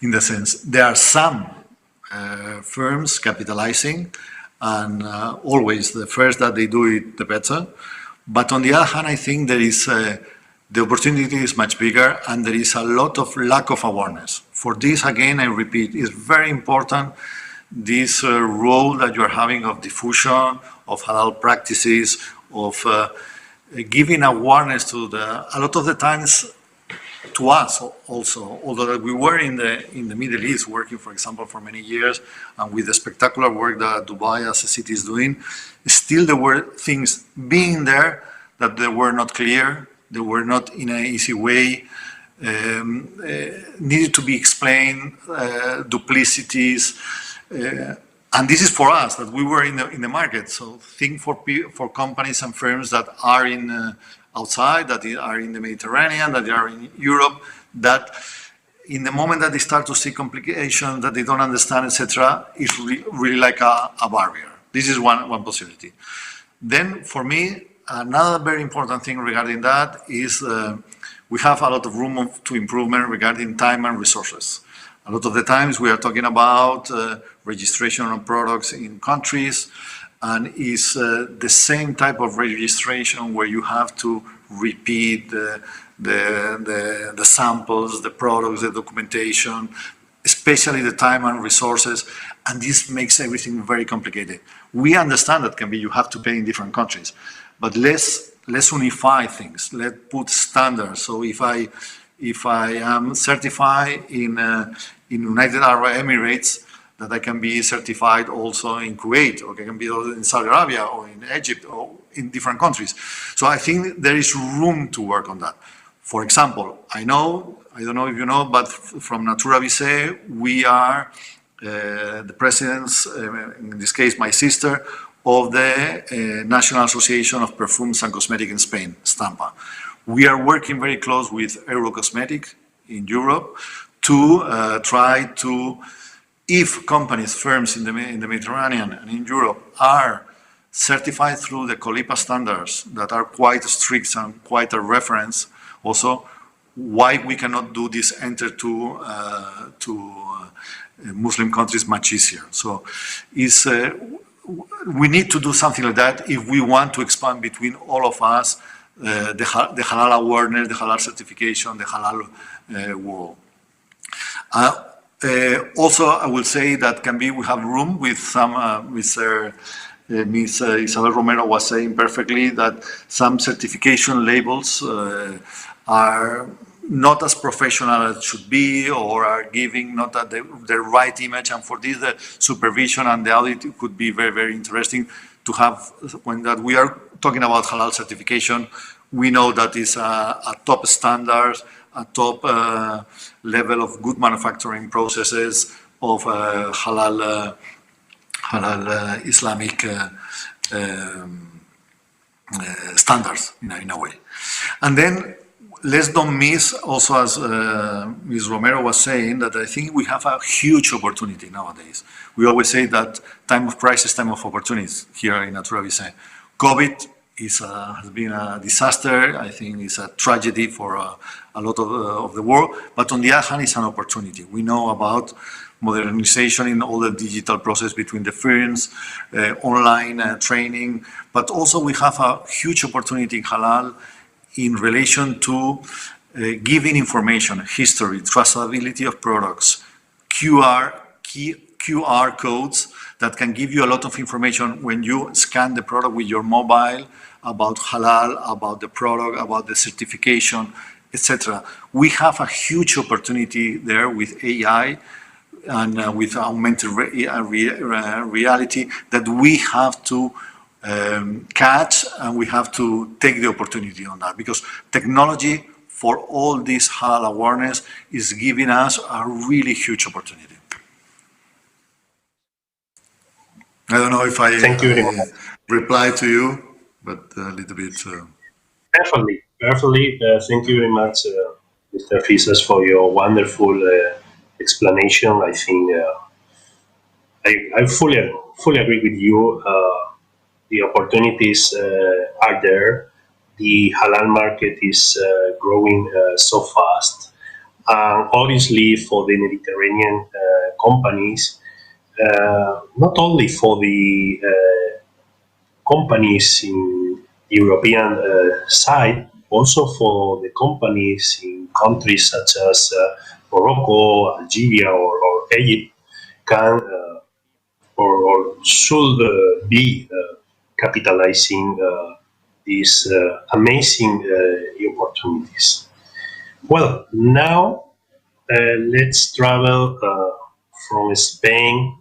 In the sense, there are some firms capitalizing, and always the first that they do it, the better. But on the other hand, I think there is the opportunity is much bigger, and there is a lot of lack of awareness. For this, again, I repeat, it's very important this role that you're having of diffusion, of halal practices, of giving awareness to a lot of the times to us also, although we were in the Middle East working, for example, for many years, and with the spectacular work that Dubai as a city is doing, still there were things being there that they were not clear, they were not in an easy way, needed to be explained, duplicities, and this is for us that we were in the market. So think for companies and firms that are in outside, that are in the Mediterranean, that are in Europe, that in the moment that they start to see complications that they don't understand, etc., is really like a barrier. This is one possibility. Then for me, another very important thing regarding that is we have a lot of room to improvement regarding time and resources. A lot of the times we are talking about registration of products in countries, and is the same type of registration where you have to repeat the samples, the products, the documentation, especially the time and resources, and this makes everything very complicated. We understand that can be you have to pay in different countries, but let's unify things. Let's put standards. So if I am certified in United Arab Emirates, that I can be certified also in Kuwait, or I can be in Saudi Arabia, or in Egypt, or in different countries. So I think there is room to work on that. For example, I don't know if you know, but from Natura Vitae, we are the presidents, in this case my sister, of the National Association of Perfumes and Cosmetics in Spain, Stampa. We are working very close with Eurocosmetic in Europe to try to, if companies, firms in the Mediterranean and in Europe are certified through the COLIPA standards that are quite strict and quite a reference also, why we cannot do this enter to Muslim countries much easier. So we need to do something like that if we want to expand between all of us the halal awareness, the halal certification, the halal world. Also, I will say that we have room with some, Ms. Isabel Romero was saying perfectly that some certification labels are not as professional as it should be, or are giving not the right image, and for this the supervision and the audit could be very, very interesting to have. When that we are talking about halal certification, we know that is a top standard, a top level of good manufacturing processes of halal Islamic standards in a way. And then let's don't miss also, as Ms. Romero was saying, that I think we have a huge opportunity nowadays. We always say that time of crisis, time of opportunities here in Natura Vitae. COVID has been a disaster. I think it's a tragedy for a lot of the world, but on the other hand, it's an opportunity. We know about modernization in all the digital process between the firms, online training, but also we have a huge opportunity in halal in relation to giving information, history, traceability of products, QR codes that can give you a lot of information when you scan the product with your mobile about halal, about the product, about the certification, etc. We have a huge opportunity there with AI and with augmented reality that we have to catch, and we have to take the opportunity on that, because technology for all this halal awareness is giving us a really huge opportunity. I don't know if I reply to you, but a little bit. Perfectly. Thank you very much, Mr. Fisas, for your wonderful explanation. I think I fully agree with you. The opportunities are there. The halal market is growing so fast. Obviously, for the Mediterranean companies, not only for the companies in European side, also for the companies in countries such as Morocco, Algeria, or Egypt, can or should be capitalizing these amazing opportunities. Well, now let's travel from Spain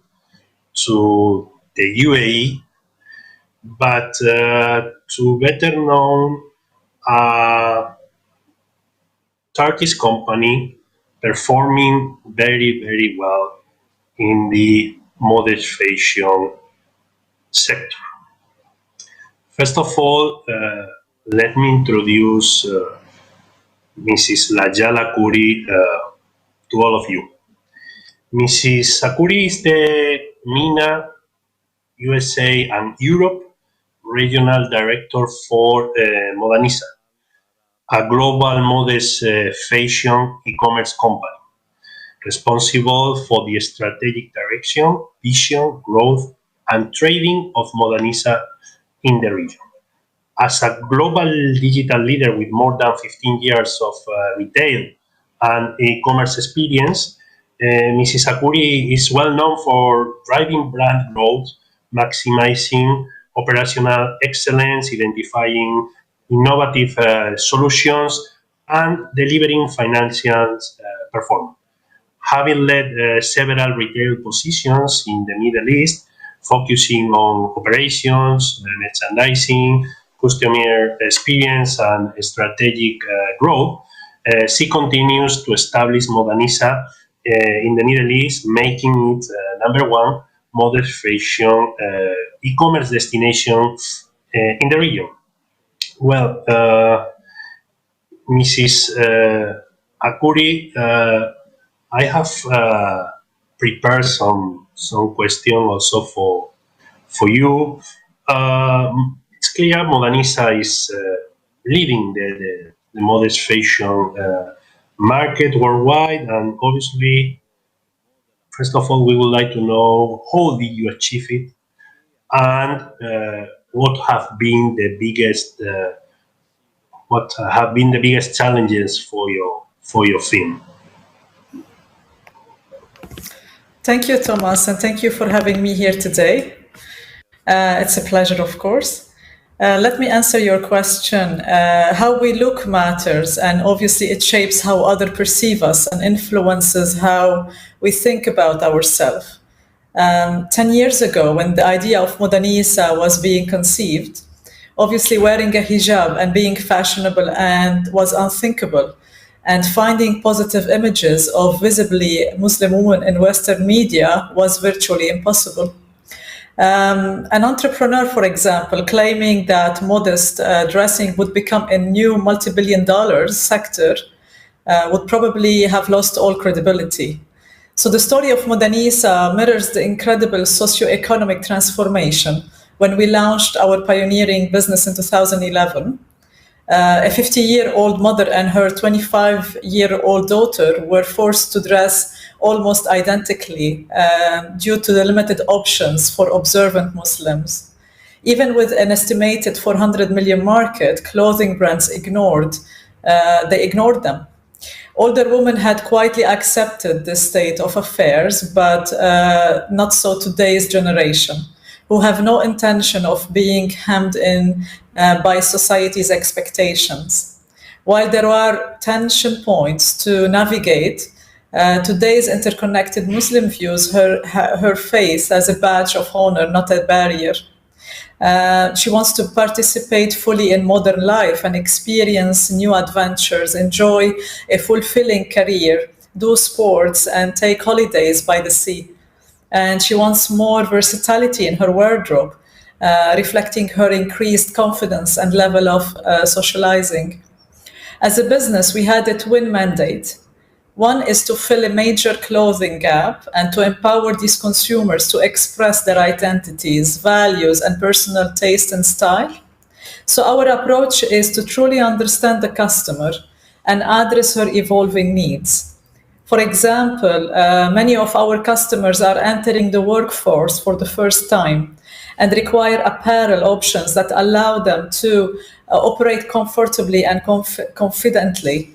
to the UAE, but to better known Turkish company performing very well in the modest fashion sector. First of all, let me introduce Mrs. Lajala Kuri to all of you. Mrs. Sakuri is the MENA, USA, and Europe Regional Director for Modanisa, a global modest fashion e-commerce company responsible for the strategic direction, vision, growth, and trading of Modanisa in the region. As a global digital leader with more than 15 years of retail and e-commerce experience, Mrs. Sakuri is well known for driving brand growth, maximizing operational excellence, identifying innovative solutions, and delivering financial performance. Having led several retail positions in the Middle East, focusing on operations, merchandising, customer experience, and strategic growth, she continues to establish Modanisa in the Middle East, making it number one modern fashion e-commerce destination in the region. Well, Mrs. Akuri, I have prepared some question also for you. It's clear Modanisa is leading the modest fashion market worldwide, and obviously, first of all, we would like to know how did you achieve it, and what have been the biggest challenges for your firm. Thank you, Thomas, and thank you for having me here today. It's a pleasure, of course. Let me answer your question. How we look matters, and obviously it shapes how others perceive us and influences how we think about ourselves. 10 years ago, when the idea of Modanisa was being conceived, obviously wearing a hijab and being fashionable and was unthinkable. And finding positive images of visibly Muslim women in Western media was virtually impossible. An entrepreneur, for example, claiming that modest dressing would become a new multi-billion-dollar sector would probably have lost all credibility. So the story of Modanisa mirrors the incredible socio-economic transformation when we launched our pioneering business in 2011. A 50-year-old mother and her 25-year-old daughter were forced to dress almost identically due to the limited options for observant Muslims. Even with an estimated 400 million market, clothing brands ignored them. Older women had quietly accepted this state of affairs, but not so today's generation, who have no intention of being hemmed in by society's expectations. While there are tension points to navigate, today's interconnected Muslim views her face as a badge of honor, not a barrier. She wants to participate fully in modern life and experience new adventures, enjoy a fulfilling career, do sports, and take holidays by the sea. And she wants more versatility in her wardrobe, reflecting her increased confidence and level of socializing. As a business, we had a twin mandate. One is to fill a major clothing gap and to empower these consumers to express their identities, values, and personal taste and style. So our approach is to truly understand the customer and address her evolving needs. For example, many of our customers are entering the workforce for the first time and require apparel options that allow them to operate comfortably and confidently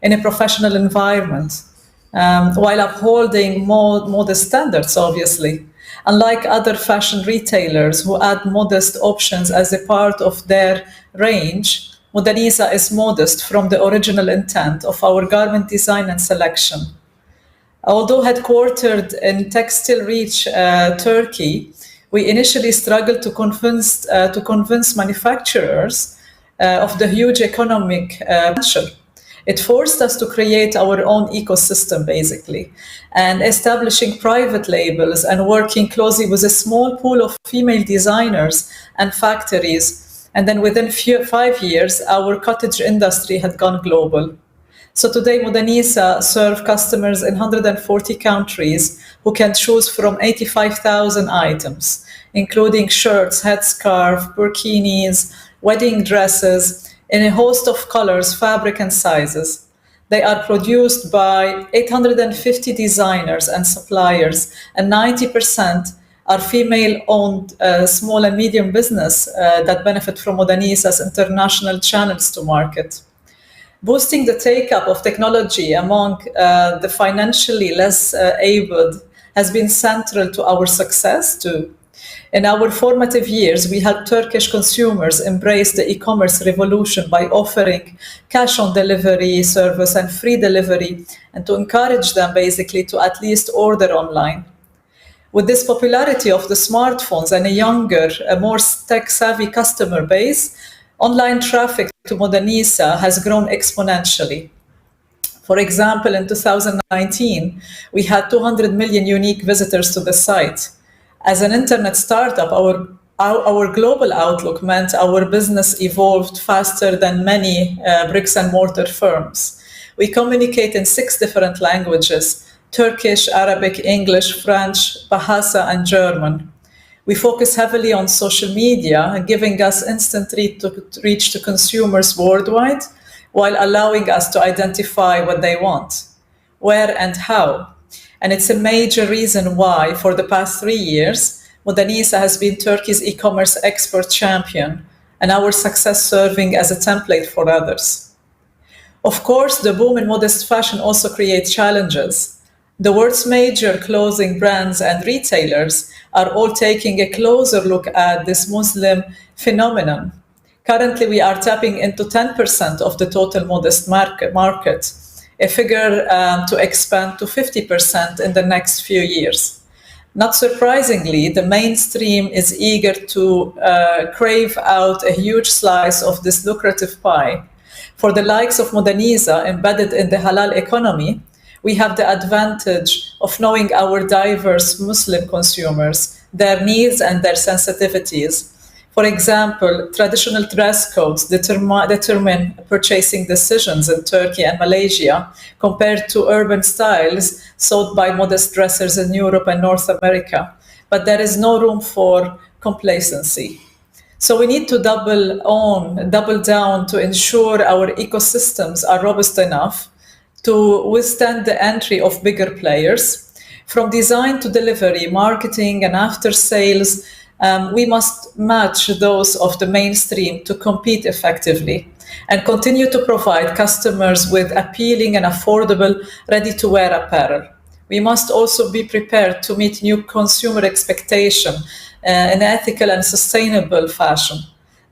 in a professional environment, while upholding more modest standards, obviously. Unlike other fashion retailers who add modest options as a part of their range, Modanisa is modest from the original intent of our garment design and selection. Although headquartered in textile-rich Turkey, we initially struggled to convince manufacturers of the huge economic potential. It forced us to create our own ecosystem, basically, and establishing private labels and working closely with a small pool of female designers and factories. And then within 5 years, our cottage industry had gone global. So today, Modanisa serve customers in 140 countries who can choose from 85,000 items, including shirts, headscarf, burkinis, wedding dresses, in a host of colors, fabric, and sizes. They are produced by 850 designers and suppliers, and 90% are female-owned small and medium business that benefit from Modanisa's international channels to market. Boosting the take-up of technology among the financially less abled has been central to our success too. In our formative years, we helped Turkish consumers embrace the e-commerce revolution by offering cash-on-delivery service and free delivery, and to encourage them basically to at least order online. With this popularity of the smartphones and a younger, a more tech-savvy customer base, online traffic to Modanisa has grown exponentially. For example, in 2019, we had 200 million unique visitors to the site. As an internet startup, our global outlook meant our business evolved faster than many bricks and mortar firms. We communicate in 6 different languages: Turkish, Arabic, English, French, Bahasa, and German. We focus heavily on social media, giving us instant reach to consumers worldwide, while allowing us to identify what they want, where and how. And it's a major reason why, for the past 3 years, Modanisa has been Turkey's e-commerce expert champion, and our success serving as a template for others. Of course, the boom in modest fashion also creates challenges. The world's major clothing brands and retailers are all taking a closer look at this Muslim phenomenon. Currently, we are tapping into 10% of the total modest market, a figure to expand to 50% in the next few years. Not surprisingly, the mainstream is eager to crave out a huge slice of this lucrative pie. For the likes of Modanisa, embedded in the Halal economy, we have the advantage of knowing our diverse Muslim consumers, their needs and their sensitivities. For example, traditional dress codes determine purchasing decisions in Turkey and Malaysia compared to urban styles sought by modest dressers in Europe and North America. But there is no room for complacency. So we need to double down to ensure our ecosystems are robust enough to withstand the entry of bigger players. From design to delivery, marketing, and after sales, we must match those of the mainstream to compete effectively and continue to provide customers with appealing and affordable, ready-to-wear apparel. We must also be prepared to meet new consumer expectations in ethical and sustainable fashion.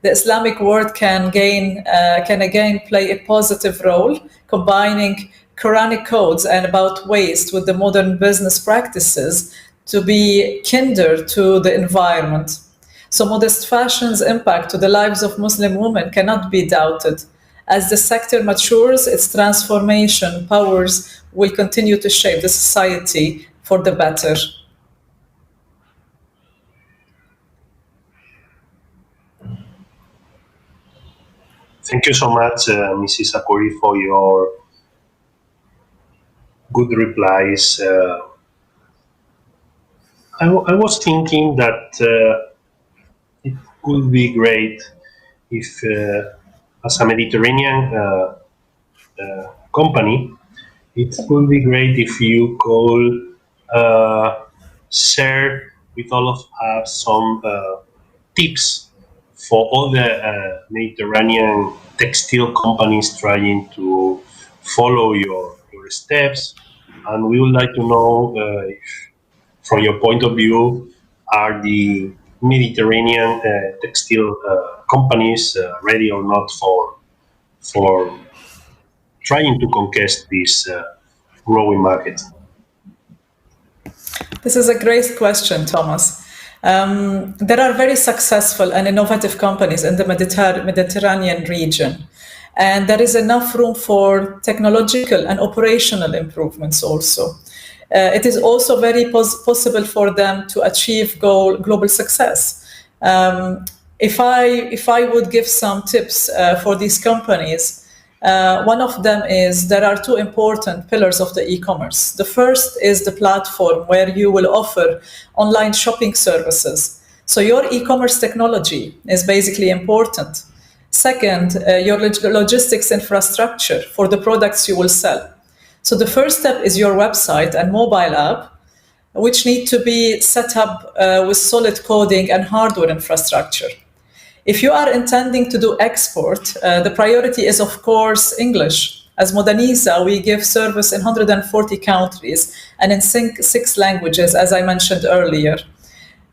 The Islamic world can again play a positive role, combining Quranic codes and about waste with the modern business practices to be kinder to the environment. So modest fashion's impact to the lives of Muslim women cannot be doubted. As the sector matures, its transformation powers will continue to shape the society for the better. Thank you so much, Mrs. Akuri, for your good replies. I was thinking that it could be great if, as a Mediterranean company, it would be great if you could share with all of us some tips for all the Mediterranean textile companies trying to follow your steps. And we would like to know, if, from your point of view, are the Mediterranean textile companies ready or not for trying to conquest this growing market? This is a great question, Thomas. There are very successful and innovative companies in the Mediterranean region, and there is enough room for technological and operational improvements also. It is also very possible for them to achieve global success. If I would give some tips for these companies, one of them is there are two important pillars of the e-commerce. The first is the platform where you will offer online shopping services. So your e-commerce technology is basically important. Second, your logistics infrastructure for the products you will sell. So the first step is your website and mobile app, which need to be set up with solid coding and hardware infrastructure. If you are intending to do export, the priority is, of course, English. As Modanisa, we give service in 140 countries and in 6 languages, as I mentioned earlier.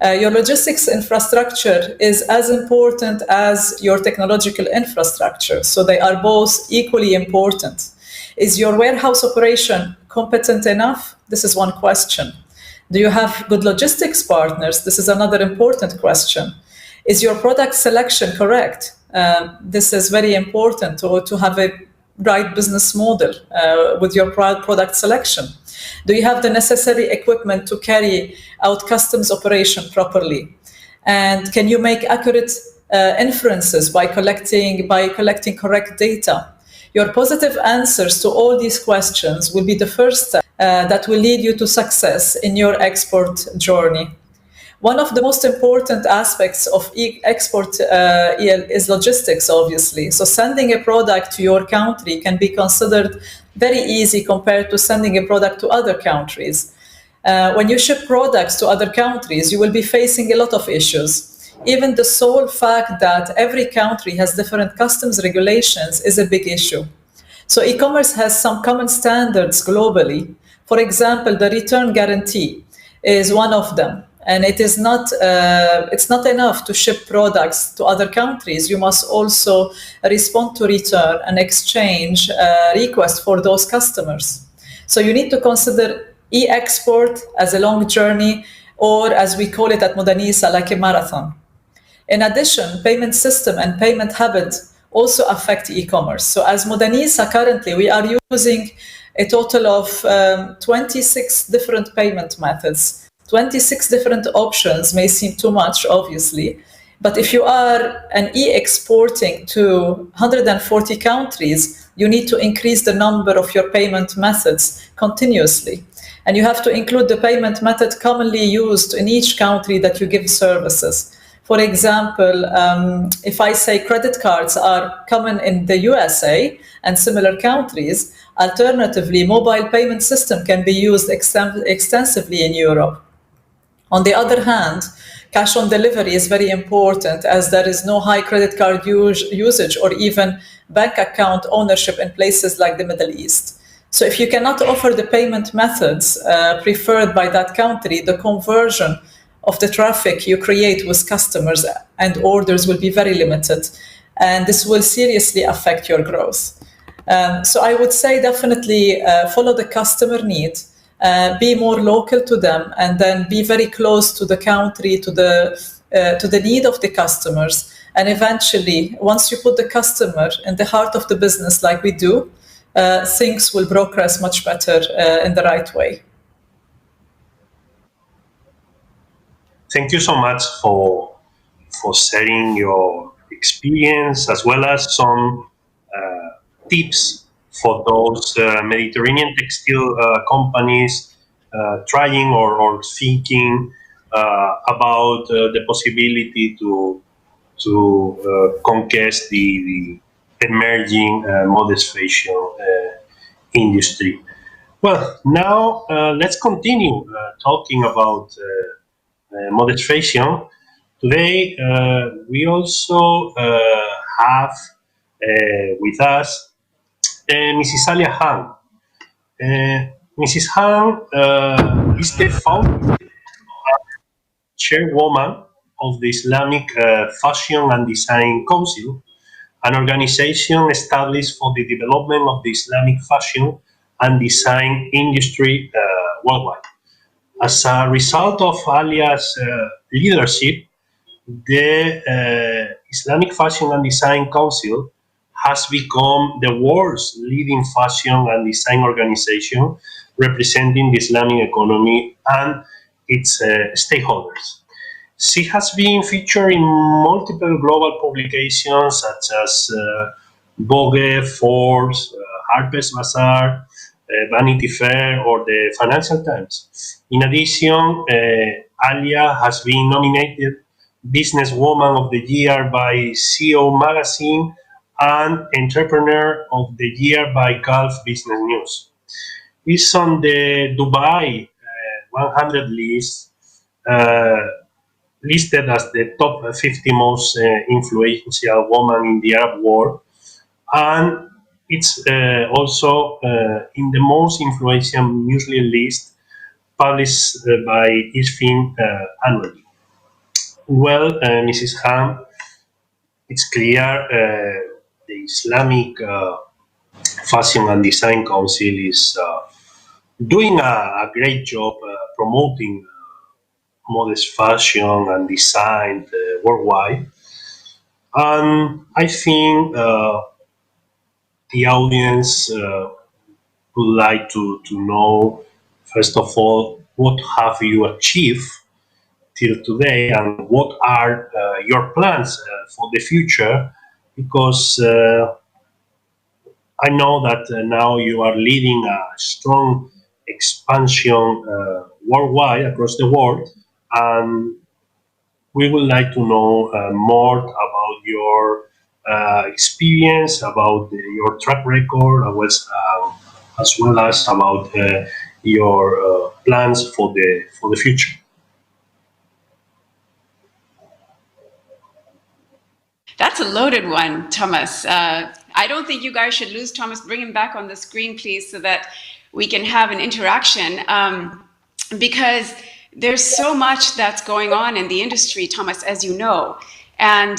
Your logistics infrastructure is as important as your technological infrastructure, so they are both equally important. Is your warehouse operation competent enough? This is one question. Do you have good logistics partners? This is another important question. Is your product selection correct? This is very important to have a right business model with your product selection. Do you have the necessary equipment to carry out customs operation properly? And can you make accurate inferences by collecting correct data? Your positive answers to all these questions will be the first step that will lead you to success in your export journey. One of the most important aspects of export is logistics, obviously. So sending a product to your country can be considered very easy compared to sending a product to other countries. When you ship products to other countries, you will be facing a lot of issues. Even the sole fact that every country has different customs regulations is a big issue. So e-commerce has some common standards globally. For example, the return guarantee is one of them. And it's not enough to ship products to other countries. You must also respond to return and exchange requests for those customers. So you need to consider e-export as a long journey, or as we call it at Modanisa, like a marathon. In addition, payment system and payment habits also affect e-commerce. So as Modanisa currently, we are using a total of 26 different payment methods. 26 different options may seem too much, obviously, but if you are an e-exporting to 140 countries, you need to increase the number of your payment methods continuously. And you have to include the payment method commonly used in each country that you give services. For example, if I say credit cards are common in the USA and similar countries, alternatively, mobile payment system can be used extensively in Europe. On the other hand, cash on delivery is very important, as there is no high credit card usage or even bank account ownership in places like the Middle East. So if you cannot offer the payment methods preferred by that country, the conversion of the traffic you create with customers and orders will be very limited, and this will seriously affect your growth. So I would say definitely follow the customer need. Be more local to them, and then be very close to the country, to the need of the customers. And eventually, once you put the customer in the heart of the business like we do, things will progress much better in the right way. Thank you so much for sharing your experience as well as some tips for those Mediterranean textile companies trying or thinking about the possibility to conquest the emerging modest fashion industry. Well, now let's continue talking about modest fashion. Today, we also have with us Mrs. Alia Han. Mrs. Han is the founder, chairwoman of the Islamic Fashion and Design Council, an organization established for the development of the Islamic fashion and design industry worldwide. As a result of Alia's leadership, the Islamic Fashion and Design Council has become the world's leading fashion and design organization representing the Islamic economy and its stakeholders. She has been featured in multiple global publications such as Vogue, Forbes, Harper's Bazaar, Vanity Fair, or the Financial Times. In addition, Alia has been nominated Businesswoman of the Year by CEO Magazine and Entrepreneur of the Year by Gulf Business News. It's on the Dubai 100 list, listed as the top 50 most influential woman in the Arab world, and it's also in the most influential newsletter list published by ISFIN annually. Well, Mrs. Han, it's clear the Islamic Fashion and Design Council is doing a great job promoting modest fashion and design worldwide. And I think the audience would like to know, first of all, what have you achieved till today and what are your plans for the future? Because I know that now you are leading a strong expansion worldwide across the world, and we would like to know more about your experience, about your track record, as well as about your plans for the future. That's a loaded one, Thomas. I don't think you guys should lose Thomas. Bring him back on the screen, please, so that we can have an interaction. Because there's so much that's going on in the industry, Thomas, as you know. And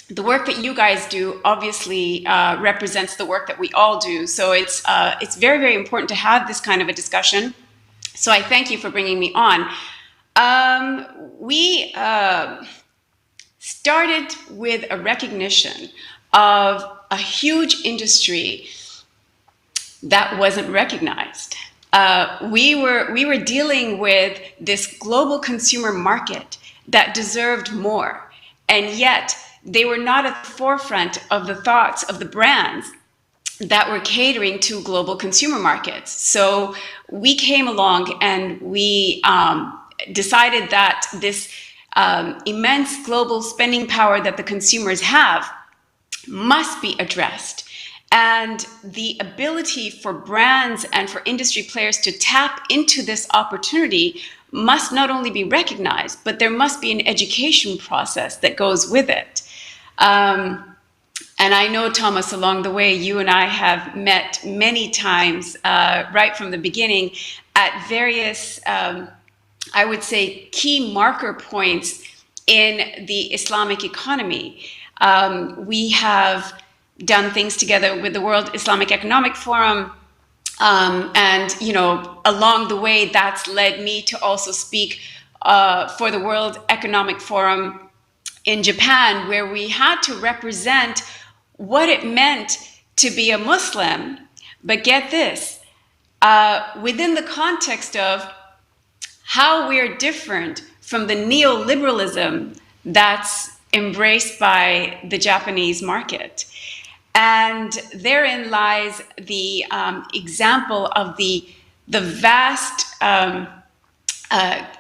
the work that you guys do obviously represents the work that we all do. So it's very, very important to have this kind of a discussion. So I thank you for bringing me on. We started with a recognition of a huge industry that wasn't recognized. We were dealing with this global consumer market that deserved more, and yet they were not at the forefront of the thoughts of the brands that were catering to global consumer markets. So we came along and we decided that this immense global spending power that the consumers have must be addressed. And the ability for brands and for industry players to tap into this opportunity must not only be recognized, but there must be an education process that goes with it. And I know, Thomas, along the way, you and I have met many times, right from the beginning, at various, I would say, key marker points in the Islamic economy. We have done things together with the World Islamic Economic Forum, and along the way, that's led me to also speak for the World Economic Forum in Japan, where we had to represent what it meant to be a Muslim. But get this, within the context of how we're different from the neoliberalism that's embraced by the Japanese market. And therein lies the example of the vast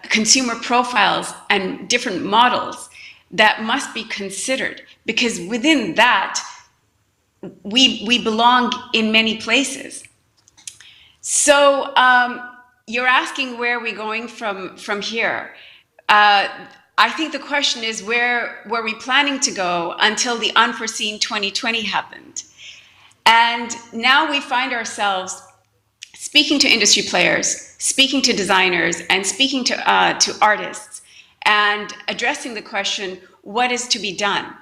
consumer profiles and different models that must be considered, because within that, we belong in many places. So you're asking where are we going from here? I think the question is, where were we planning to go until the unforeseen 2020 happened? And now we find ourselves speaking to industry players, speaking to designers, and speaking to artists, and addressing the question, what is to be done?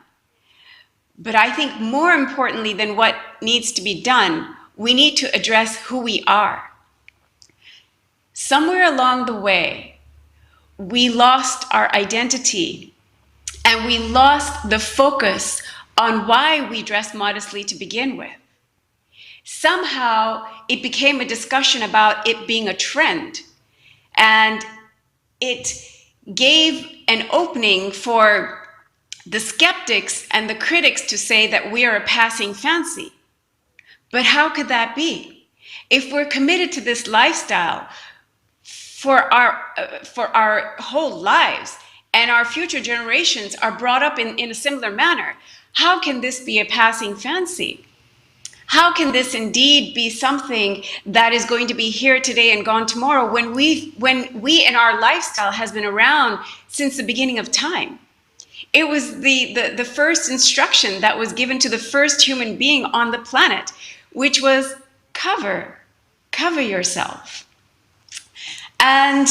But I think more importantly than what needs to be done, we need to address who we are. Somewhere along the way, we lost our identity, and we lost the focus on why we dress modestly to begin with. Somehow it became a discussion about it being a trend, and it gave an opening for the skeptics and the critics to say that we are a passing fancy. But how could that be? If we're committed to this lifestyle for our whole lives, and our future generations are brought up in a similar manner, how can this be a passing fancy? How can this indeed be something that is going to be here today and gone tomorrow, when we in our lifestyle has been around since the beginning of time? It was the first instruction that was given to the first human being on the planet, which was cover yourself. And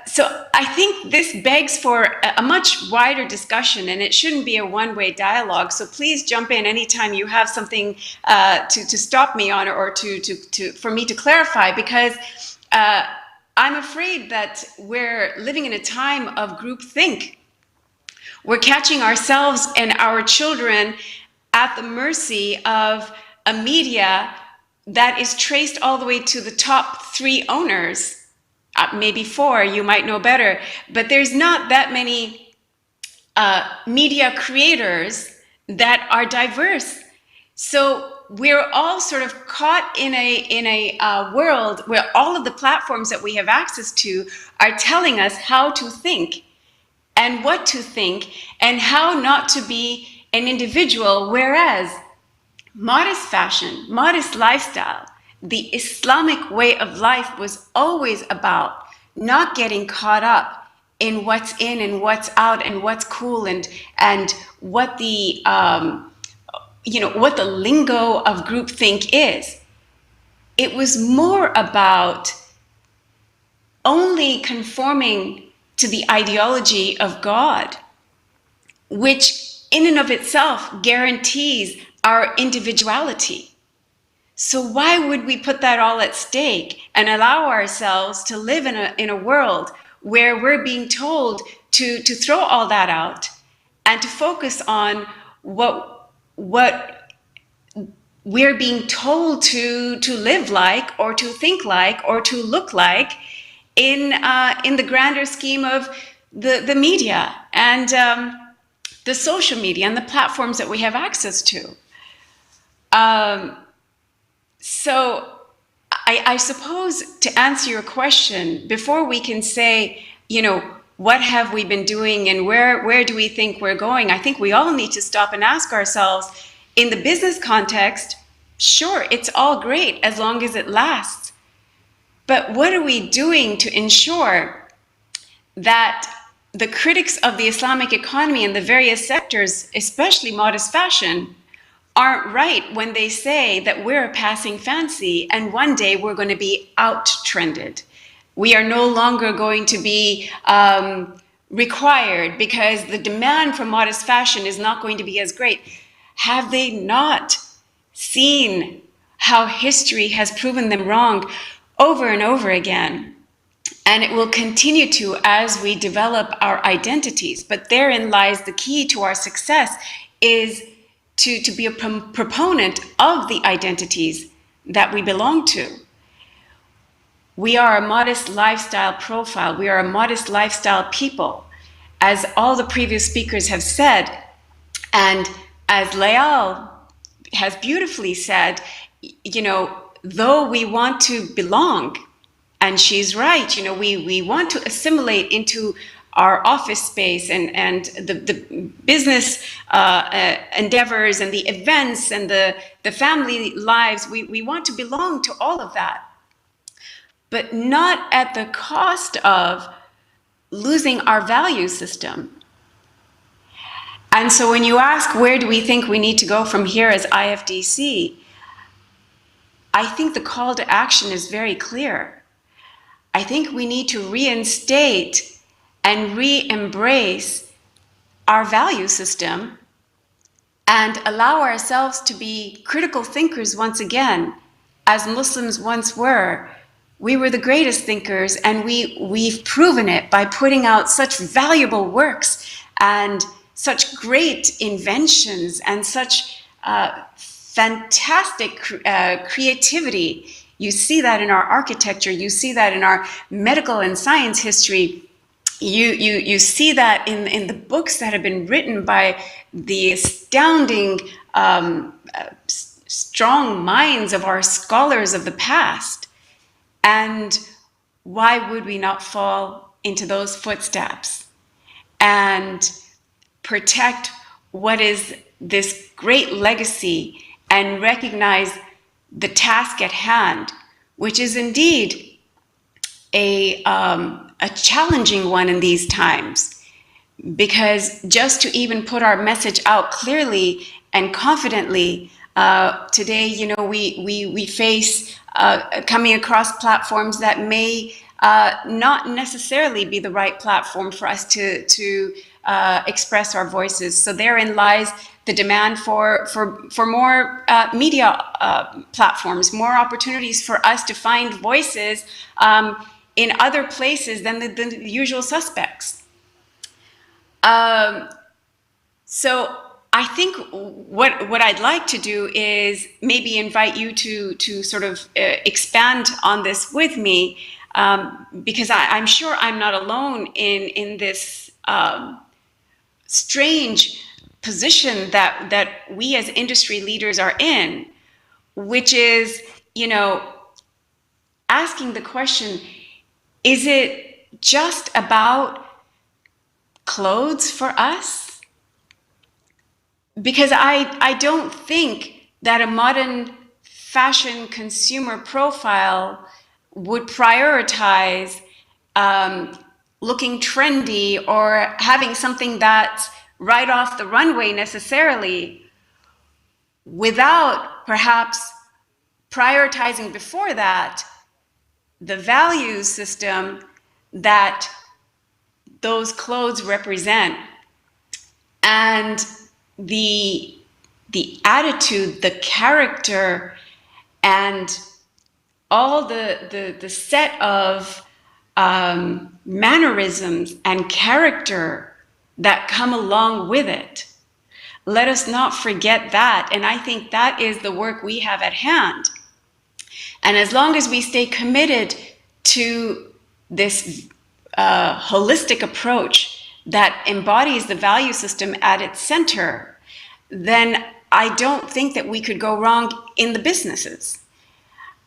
so I think this begs for a much wider discussion, and it shouldn't be a one-way dialogue. So please jump in anytime you have something to stop me on, or for me to clarify, because I'm afraid that we're living in a time of groupthink. We're catching ourselves and our children at the mercy of a media that is traced all the way to the top 3 owners. Maybe 4, you might know better, but there's not that many media creators that are diverse. So we're all sort of caught in a world where all of the platforms that we have access to are telling us how to think and what to think and how not to be an individual, whereas modest fashion, modest lifestyle, the Islamic way of life was always about not getting caught up in what's in and what's out and what's cool and what the what the lingo of groupthink is. It was more about only conforming to the ideology of God, which in and of itself guarantees our individuality. So why would we put that all at stake and allow ourselves to live in a world where we're being told to throw all that out and to focus on what we're being told to live like, or to think like, or to look like in the grander scheme of the media and the social media and the platforms that we have access to. So I suppose, to answer your question, before we can say, what have we been doing and where do we think we're going, I think we all need to stop and ask ourselves, in the business context, sure, it's all great as long as it lasts. But what are we doing to ensure that the critics of the Islamic economy and the various sectors, especially modest fashion, aren't right when they say that we're a passing fancy and one day we're going to be out-trended? We are no longer going to be required because the demand for modest fashion is not going to be as great. Have they not seen how history has proven them wrong over and over again? And it will continue to as we develop our identities. But therein lies the key to our success, is to be a proponent of the identities that we belong to. We are a modest lifestyle profile. We are a modest lifestyle people. as all the previous speakers have said, and as Leal has beautifully said, you know, though we want to belong, and she's right, you know, we want to assimilate into our office space and the business endeavors and the events and the family lives, we want to belong to all of that, but not at the cost of losing our value system. And so when you ask, where do we think we need to go from here as IFDC? I think the call to action is very clear. I think we need to reinstate and re-embrace our value system and allow ourselves to be critical thinkers once again, as Muslims once were. We were the greatest thinkers, and we've proven it by putting out such valuable works and such great inventions and such fantastic creativity. You see that in our architecture, you see that in our medical and science history, you see that in the books that have been written by the astounding strong minds of our scholars of the past. And why would we not fall into those footsteps and protect what is this great legacy and recognize the task at hand, which is indeed a challenging one in these times, because just to even put our message out clearly and confidently, today, you know, we face coming across platforms that may not necessarily be the right platform for us to express our voices. So therein lies the demand for more media platforms, more opportunities for us to find voices in other places than the usual suspects. So I think what I'd like to do is maybe invite you to sort of expand on this with me, because I'm sure I'm not alone in this strange position that we as industry leaders are in, which is, you know, asking the question, is it just about clothes for us? Because I don't think that a modern fashion consumer profile would prioritize looking trendy or having something that's right off the runway necessarily, without perhaps prioritizing before that the value system that those clothes represent, and the attitude, the character, and all the set of mannerisms and character that come along with it. Let us not forget that. And I think that is the work we have at hand. And as long as we stay committed to this holistic approach that embodies the value system at its center, then I don't think that we could go wrong in the businesses.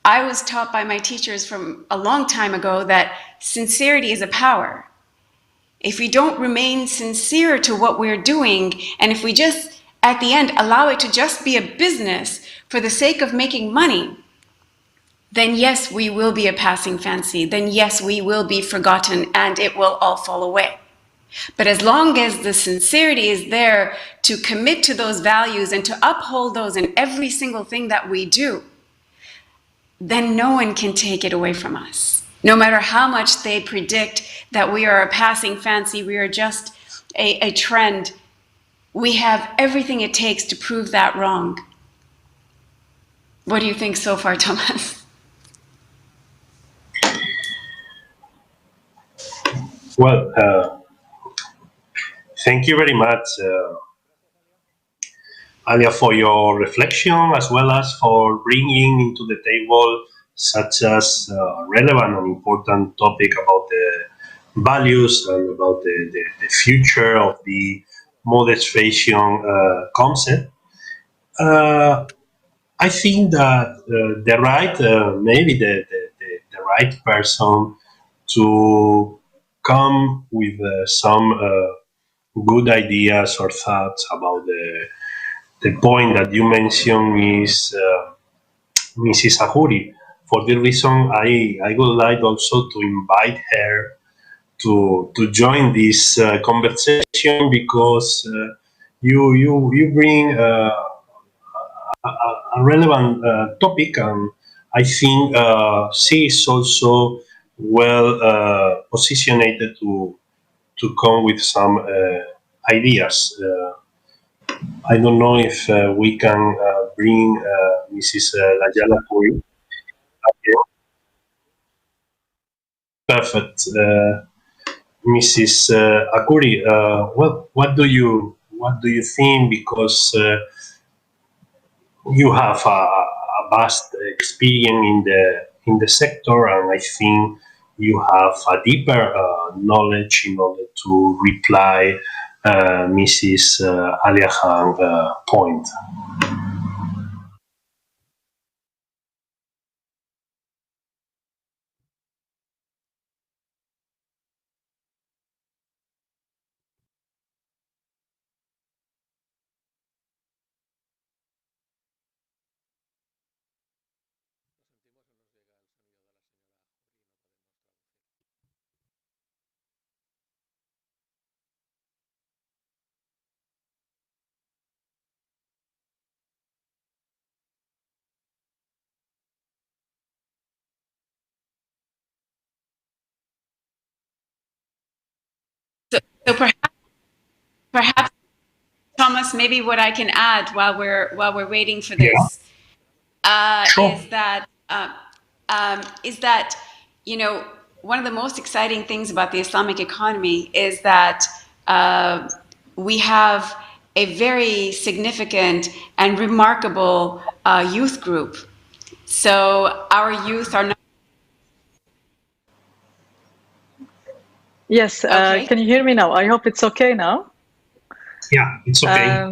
I was taught by my teachers from a long time ago that sincerity is a power. If we don't remain sincere to what we're doing, and if we just, at the end, allow it to just be a business for the sake of making money, then yes, we will be a passing fancy. Then yes, we will be forgotten and it will all fall away. But as long as the sincerity is there to commit to those values and to uphold those in every single thing that we do, then no one can take it away from us. No matter how much they predict that we are a passing fancy, we are just a trend, we have everything it takes to prove that wrong. What do you think so far, Thomas? Well, thank you very much, Alia, for your reflection, as well as for bringing into the table such as relevant and important topic about values and about the future of the modest fashion concept. I think that the right, maybe the right person to come with some good ideas or thoughts about the point that you mentioned is Mrs. Ahuri. For this reason, I would like also to invite her to join this conversation because you bring a relevant topic, and I think she is also well positioned to come with some ideas. I don't know if we can bring Mrs. Layala Puri. Okay, perfect. Mrs. Akuri, well, what do you think? Because you have a vast experience in the sector, and I think you have a deeper knowledge in order to reply Mrs. Alia Khan point. So perhaps Thomas, maybe what I can add while we're waiting for Yeah, this sure. is that you know one of the most exciting things about the Islamic economy is that we have a very significant and remarkable youth group. So our youth are not Yes, okay. can you hear me now? I hope it's okay now. Yeah, it's okay.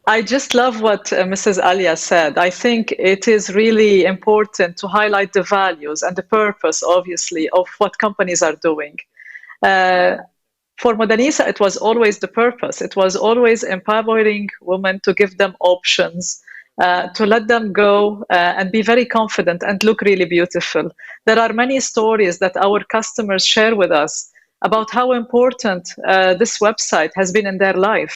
I just love what Mrs. Alia said. I think it is really important to highlight the values and the purpose, obviously, of what companies are doing. For Modanisa, it was always the purpose. It was always empowering women to give them options, to let them go and be very confident and look really beautiful. There are many stories that our customers share with us about how important this website has been in their life.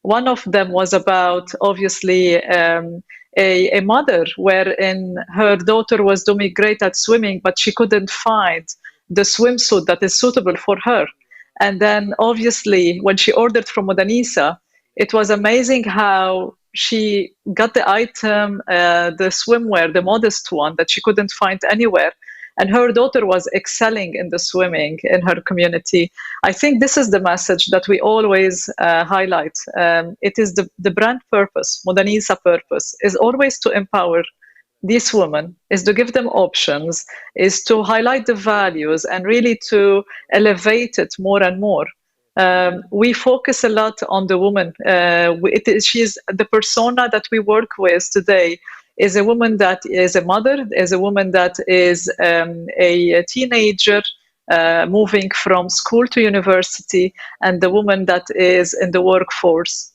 One of them was about, obviously, a mother wherein her daughter was doing great at swimming, but she couldn't find the swimsuit that is suitable for her. And then, obviously, when she ordered from Modanisa, it was amazing how she got the item, the swimwear, the modest one that she couldn't find anywhere. And her daughter was excelling in the swimming in her community. I think this is the message that we always highlight. It is the brand purpose, Modanisa purpose, is always to empower these women, is to give them options, is to highlight the values and really to elevate it more and more. We focus a lot on the woman. She's the persona that we work with today is a woman that is a mother, is a woman that is a teenager moving from school to university, and the woman that is in the workforce.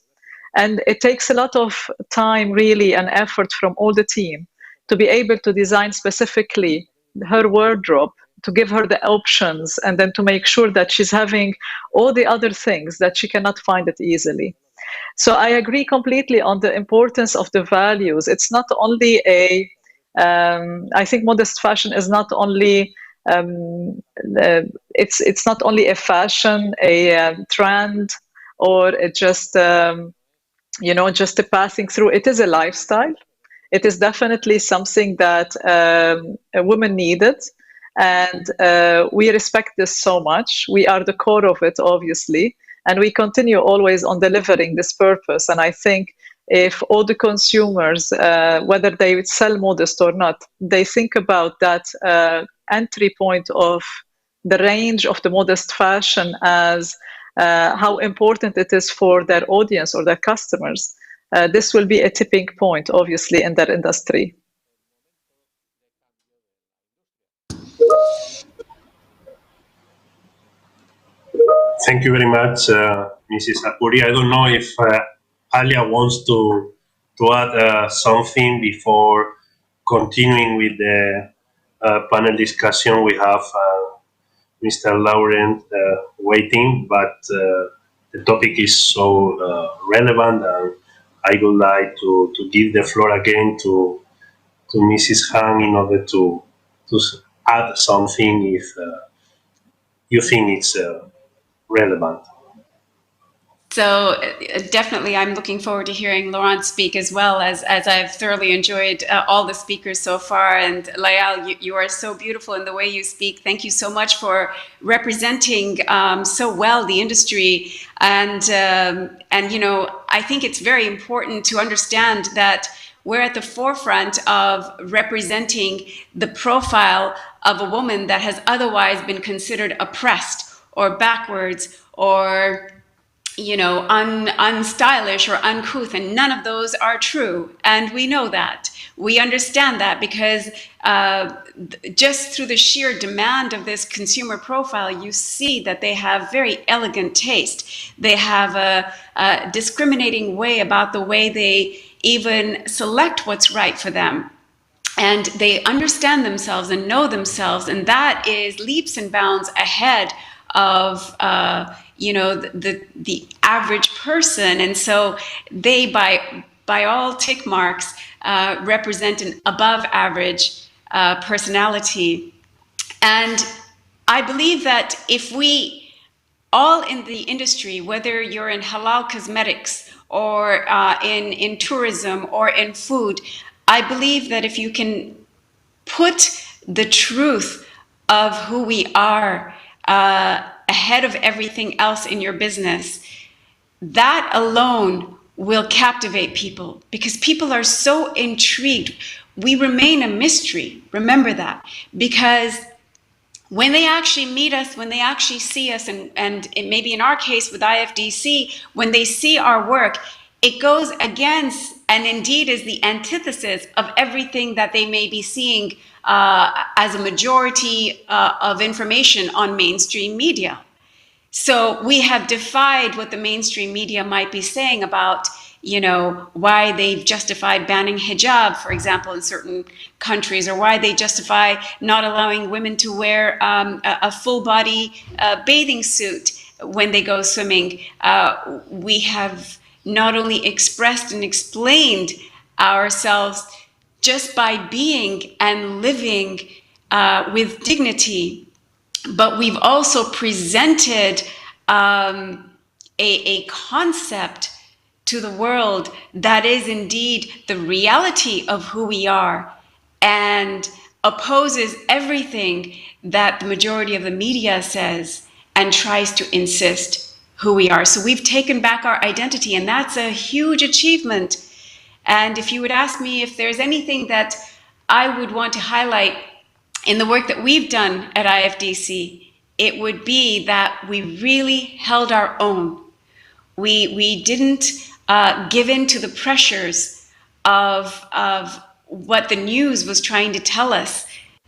And it takes a lot of time, really, and effort from all the team to be able to design specifically her wardrobe, to give her the options, and then to make sure that she's having all the other things that she cannot find it easily. So I agree completely on the importance of the values. It's not only I think modest fashion is not only it's not only a fashion, a trend, or it just just a passing through. It is a lifestyle. It is definitely something that a woman needed, and we respect this so much. We are the core of it, obviously, and we continue always on delivering this purpose. And I think if all the consumers, whether they sell modest or not, they think about that entry point of the range of the modest fashion as how important it is for their audience or their customers, this will be a tipping point, obviously, in their industry. Thank you very much, Mrs. Apuri. I don't know if Alia wants to add something before continuing with the panel discussion. We have Mr. Laurent waiting, but the topic is so relevant, and I would like to give the floor again to Mrs. Han in order to add something if you think it's relevant. So definitely, I'm looking forward to hearing Laurent speak as well, as I've thoroughly enjoyed all the speakers so far. And Layal, you are so beautiful in the way you speak. Thank you so much for representing so well the industry. And you know, I think it's very important to understand that we're at the forefront of representing the profile of a woman that has otherwise been considered oppressed or backwards or, you know, unstylish or uncouth, and none of those are true. And we know that. We understand that because just through the sheer demand of this consumer profile, you see that they have very elegant taste. They have a discriminating way about the way they even select what's right for them. And they understand themselves and know themselves, and that is leaps and bounds ahead of you know, the average person. And so they, by all tick marks, represent an above average personality. And I believe that if we all in the industry, whether you're in halal cosmetics or in tourism or in food, I believe that if you can put the truth of who we are ahead of everything else in your business, that alone will captivate people, because people are so intrigued. We remain a mystery, remember that, because when they actually meet us, when they actually see us, and maybe in our case with IFDC, when they see our work, it goes against and indeed is the antithesis of everything that they may be seeing as a majority of information on mainstream media. So we have defied what the mainstream media might be saying about, you know, why they've justified banning hijab, for example, in certain countries, or why they justify not allowing women to wear a full body bathing suit when they go swimming. We have not only expressed and explained ourselves just by being and living with dignity, but we've also presented a concept to the world that is indeed the reality of who we are and opposes everything that the majority of the media says and tries to insist who we are. So we've taken back our identity, and that's a huge achievement. And if you would ask me if there's anything that I would want to highlight in the work that we've done at IFDC, it would be that we really held our own. We didn't give in to the pressures of what the news was trying to tell us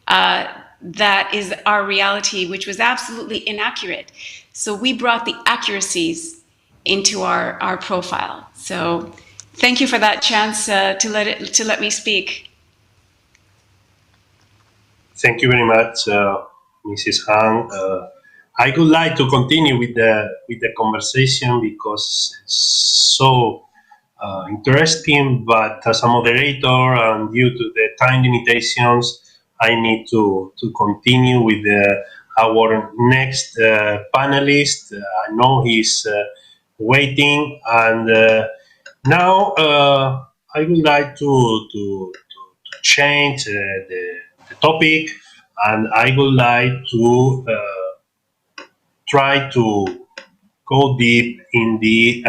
that is our reality, which was absolutely inaccurate. So we brought the accuracies into our profile. So thank you for that chance to let me speak. Thank you very much, Mrs. Han. I would like to continue with the conversation because it's so interesting. But as a moderator and due to the time limitations, I need to continue with our next panelist. I know he's waiting, and now I would like to change the topic, and I would like to try to go deep in the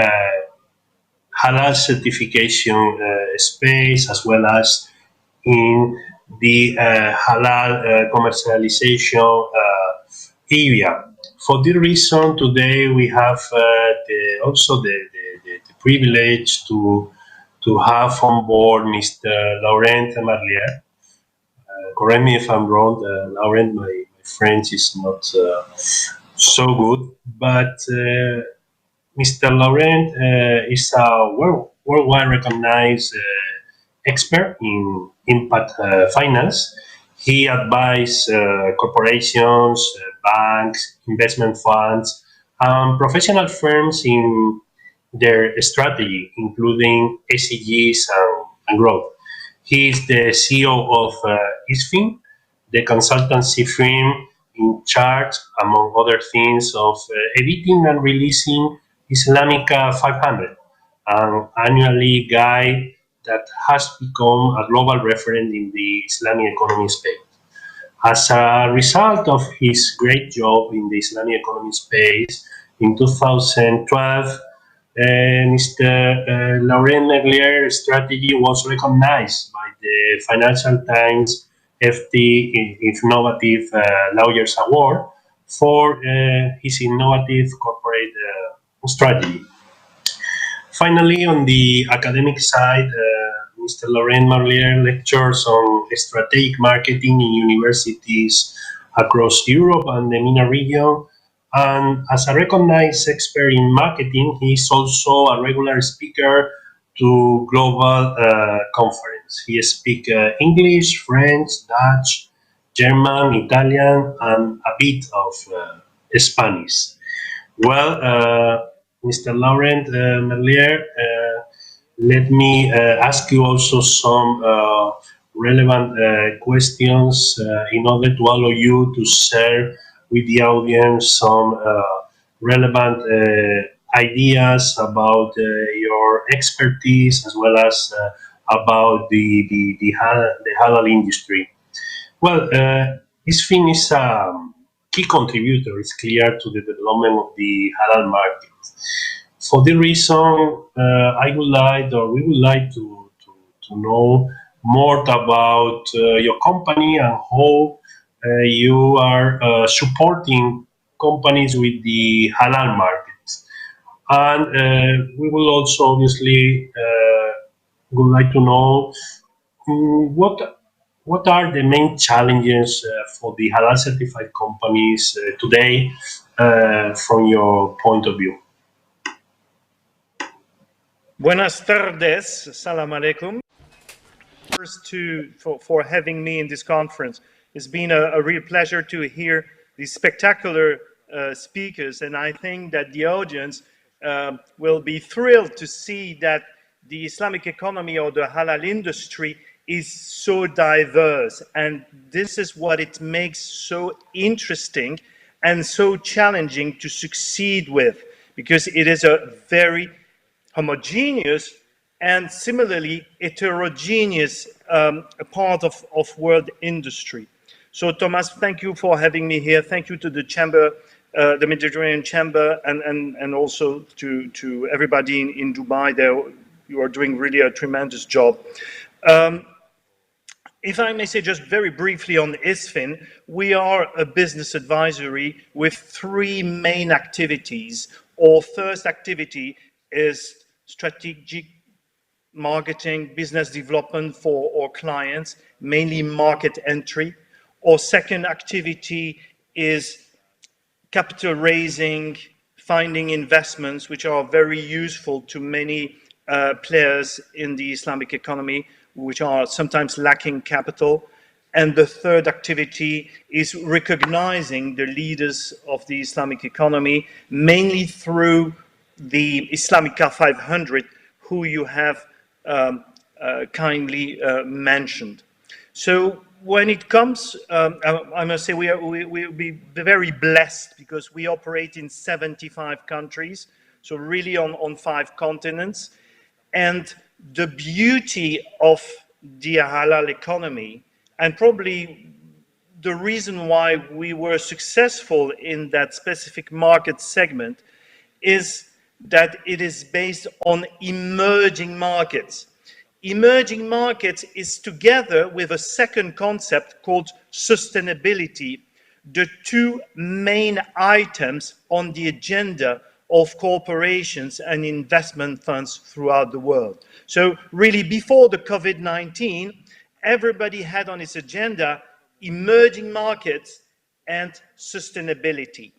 Halal certification space, as well as in the Halal commercialization area. For this reason, today we have also the privilege to have on board Mr. Laurent Marlier. Correct me if I'm wrong, Laurent. My French is not so good, but Mr. Laurent is a worldwide recognized expert in impact finance. He advises corporations, banks, investment funds, professional firms in their strategy, including SEGs and growth. He is the CEO of ISFIN, the consultancy firm in charge, among other things, of editing and releasing Islamic 500, an annually guide that has become a global reference in the Islamic economy space. As a result of his great job in the Islamic economy space in 2012, Mr. Laurent Merlier's strategy was recognized by the Financial Times FT Innovative Lawyers Award for his innovative corporate strategy. Finally, on the academic side, Mr. Laurent Marlier lectures on strategic marketing in universities across Europe and the MENA region. And as a recognized expert in marketing, he is also a regular speaker to global conference. He speaks English, French, Dutch, German, Italian, and a bit of Spanish. Well, Mr. Laurent Merlier, let me ask you also some relevant questions in order to allow you to share with the audience some relevant ideas about your expertise as well as about the halal industry. Well, ISFIN is a key contributor, it's clear, to the development of the halal market. For the reason, I would like, or we would like to know more about your company and how you are supporting companies with the halal markets. And we will also obviously would like to know what are the main challenges for the halal certified companies today from your point of view? Buenas tardes, salam alaikum. First, for having me in this conference. It's been a real pleasure to hear these spectacular speakers, and I think that the audience will be thrilled to see that the Islamic economy or the halal industry is so diverse, and this is what it makes so interesting and so challenging to succeed with, because it is a very homogeneous and similarly heterogeneous part of world industry. So Thomas, thank you for having me here. Thank you to the Chamber, the Mediterranean Chamber, and also to everybody in Dubai there. You are doing really a tremendous job. If I may say just very briefly on ISFIN, we are a business advisory with three main activities. Our first activity is strategic marketing, business development for our clients, mainly market entry. Our second activity is capital raising, finding investments, which are very useful to many players in the Islamic economy, which are sometimes lacking capital. And the third activity is recognizing the leaders of the Islamic economy, mainly through the Islamic 500, who you have kindly mentioned. So when it comes, I must say we'll be very blessed because we operate in 75 countries, so really on 5 continents. And the beauty of the halal economy, and probably the reason why we were successful in that specific market segment, is that it is based on emerging markets. Emerging markets is together with a second concept called sustainability, the two main items on the agenda of corporations and investment funds throughout the world. So really, before the COVID-19, everybody had on its agenda emerging markets and sustainability.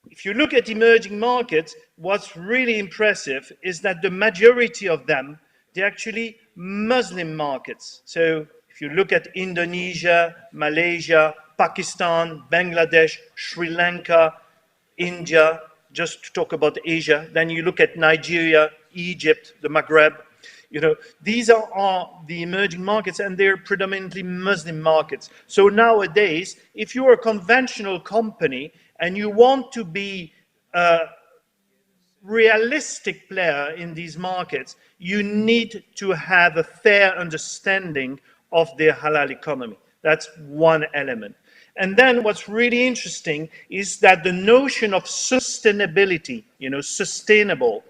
If you look at emerging markets, what's really impressive is that the majority of them, they're actually Muslim markets. So if you look at Indonesia, Malaysia, Pakistan, Bangladesh, Sri Lanka, India, just to talk about Asia, then you look at Nigeria, Egypt, the Maghreb, these are the emerging markets, and they're predominantly Muslim markets. So nowadays, if you're a conventional company and you want to be a realistic player in these markets, you need to have a fair understanding of the halal economy. That's one element. And then what's really interesting is that the notion of sustainability, sustainable,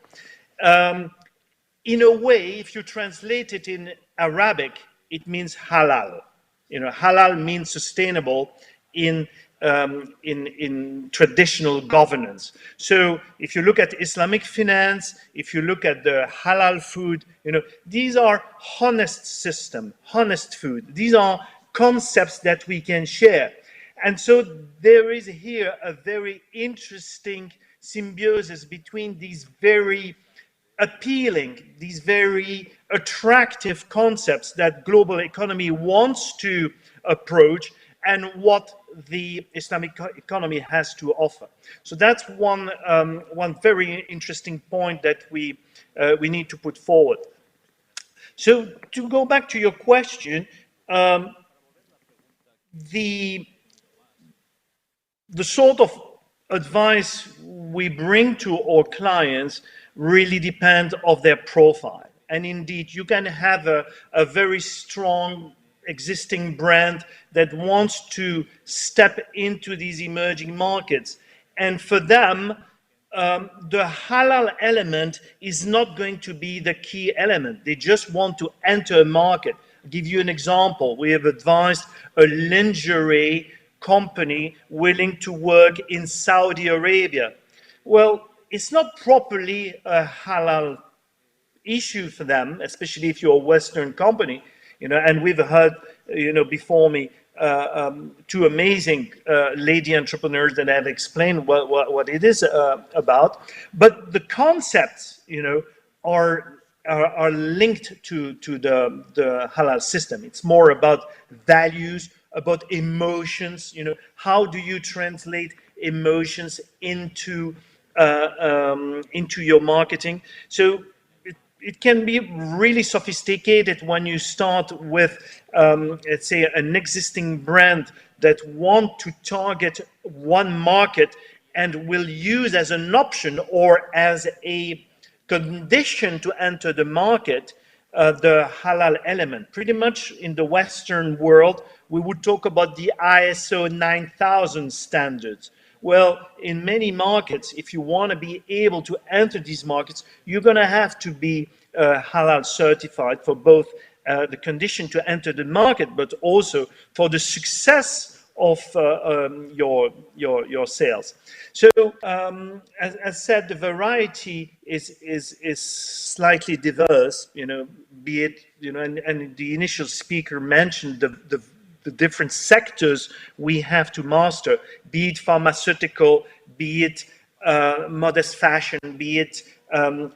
in a way, if you translate it in Arabic, it means halal. Halal means sustainable in traditional governance. So if you look at Islamic finance, if you look at the halal food, these are honest system, honest food. These are concepts that we can share. And so there is here a very interesting symbiosis between these very appealing, these very attractive concepts that global economy wants to approach and what the Islamic economy has to offer. So that's one very interesting point that we need to put forward. So to go back to your question, the sort of advice we bring to our clients really depends on their profile. And indeed, you can have a very strong existing brand that wants to step into these emerging markets. And for them, the halal element is not going to be the key element. They just want to enter a market. I'll give you an example. We have advised a lingerie company willing to work in Saudi Arabia. Well, it's not properly a halal issue for them, especially if you're a Western company, and we've heard, before me, two amazing lady entrepreneurs that have explained what it is about. But the concepts, are linked to the halal system. It's more about values, about emotions. How do you translate emotions into your marketing? So it can be really sophisticated when you start with, let's say, an existing brand that want to target one market and will use as an option or as a condition to enter the market the halal element. Pretty much in the Western world, we would talk about the ISO 9000 standards. Well, in many markets, if you want to be able to enter these markets, you're going to have to be halal certified for both the condition to enter the market, but also for the success of your sales. So, as said, the variety is slightly diverse. Be it and the initial speaker mentioned the different sectors we have to master, be it pharmaceutical, be it modest fashion, be it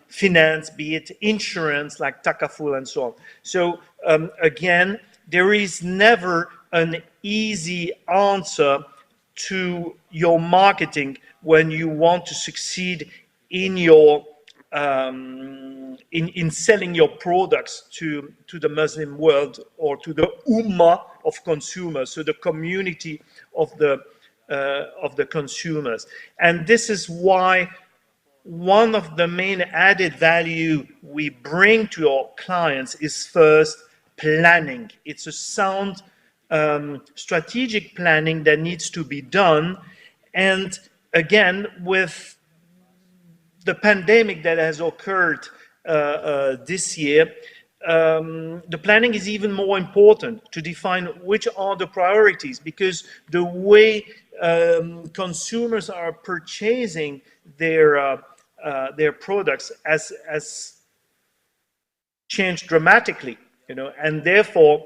finance, be it insurance like Takaful and so on. So again, there is never an easy answer to your marketing when you want to succeed in your in selling your products to the Muslim world or to the ummah of consumers, so the community of the consumers. And this is why one of the main added value we bring to our clients is first planning. It's a sound strategic planning that needs to be done. And again, with the pandemic that has occurred this year, the planning is even more important to define which are the priorities, because the way consumers are purchasing their products has changed dramatically, and therefore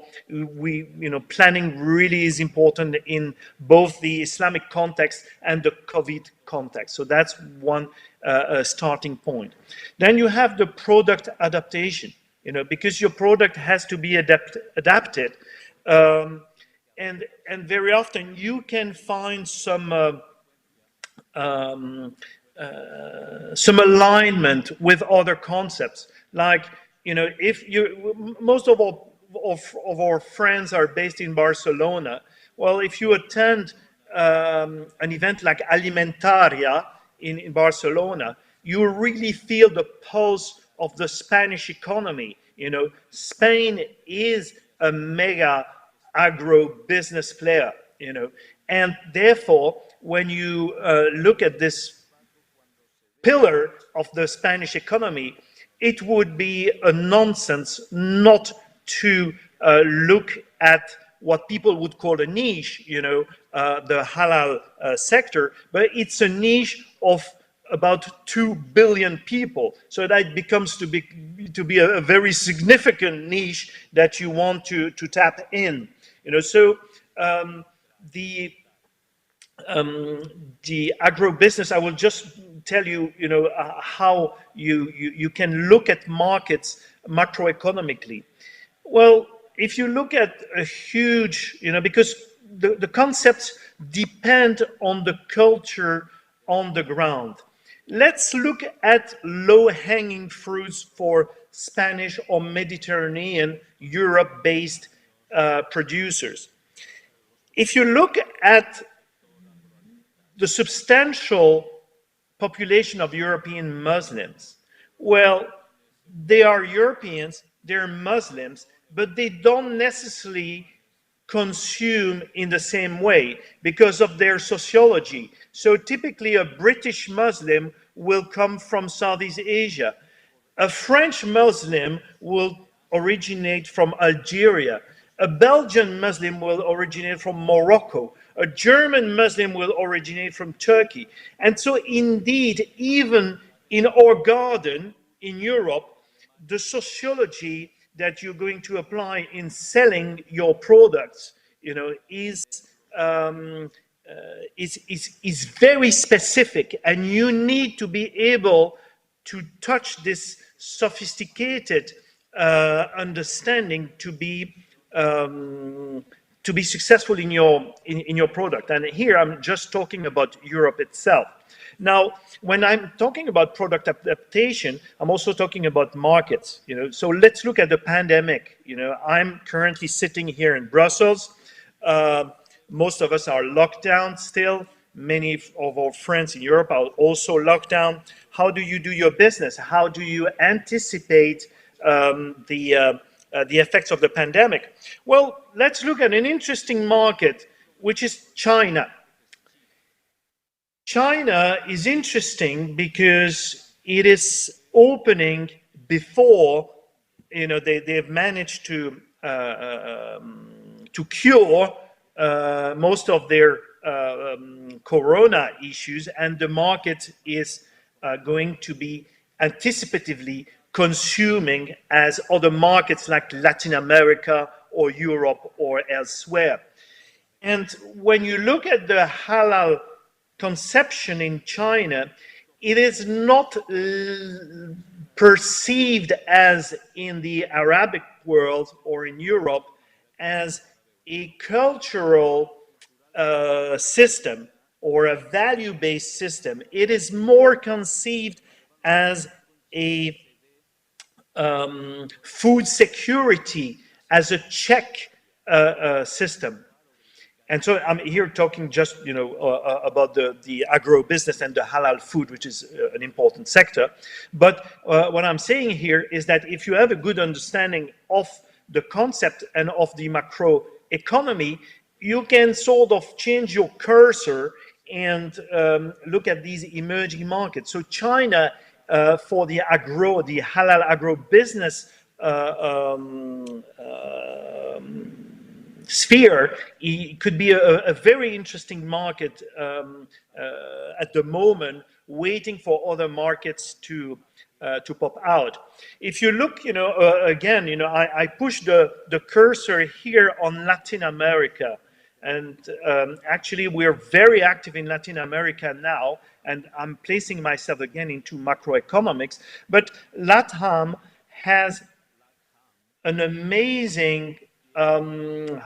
planning really is important in both the Islamic context and the COVID context. So that's one starting point. Then you have the product adaptation, because your product has to be adapted, and very often you can find some alignment with other concepts. Like, if most of our friends are based in Barcelona. Well, if you attend an event like Alimentaria in Barcelona, you really feel the pulse of the Spanish economy. Spain is a mega agro-business player, and therefore, when you look at this pillar of the Spanish economy, it would be a nonsense not to look at what people would call a niche, the halal sector, but it's a niche of about 2 billion people. So that becomes to be a very significant niche that you want to tap in. So the agro-business, I will just tell you, how you can look at markets macroeconomically. Well, if you look at a huge, because the concepts depend on the culture on the ground. Let's look at low-hanging fruits for Spanish or Mediterranean, Europe-based producers. If you look at the substantial population of European Muslims, well, they are Europeans, they're Muslims, but they don't necessarily consume in the same way because of their sociology. So typically a British Muslim will come from Southeast Asia. A French Muslim will originate from Algeria. A Belgian Muslim will originate from Morocco. A German Muslim will originate from Turkey. And so indeed, even in our garden in Europe, the sociology that you're going to apply in selling your products, is very specific, and you need to be able to touch this sophisticated understanding to be successful in your product. And here I'm just talking about Europe itself. Now, when I'm talking about product adaptation, I'm also talking about markets. So let's look at the pandemic. I'm currently sitting here in Brussels. Most of us are locked down still. Many of our friends in Europe are also locked down. How do you do your business? How do you anticipate the effects of the pandemic? Well, let's look at an interesting market, which is China. China is interesting because it is opening before, they've managed to cure most of their corona issues, and the market is going to be anticipatively consuming as other markets like Latin America or Europe or elsewhere. And when you look at the halal conception in China, it is not perceived as in the Arabic world or in Europe as a cultural system or a value-based system. It is more conceived as a food security, as a check system. And so I'm here talking just, about the agro-business and the halal food, which is an important sector. But what I'm saying here is that if you have a good understanding of the concept and of the macro economy, you can sort of change your cursor and look at these emerging markets. So China, for the halal agro-business sphere, it could be a very interesting market at the moment, waiting for other markets to pop out. If you look, again, I push the cursor here on Latin America. And actually, we're very active in Latin America now, and I'm placing myself again into macroeconomics. But LATAM has an amazing row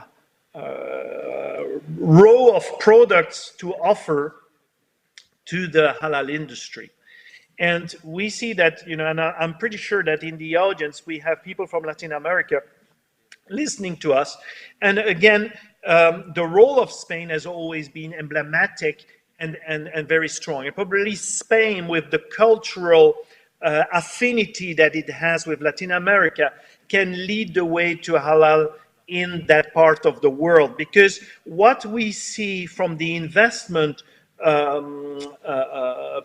of products to offer to the halal industry. And we see that, and I'm pretty sure that in the audience, we have people from Latin America listening to us. And again, the role of Spain has always been emblematic and very strong. And probably Spain, with the cultural affinity that it has with Latin America, can lead the way to halal in that part of the world. Because what we see from the investment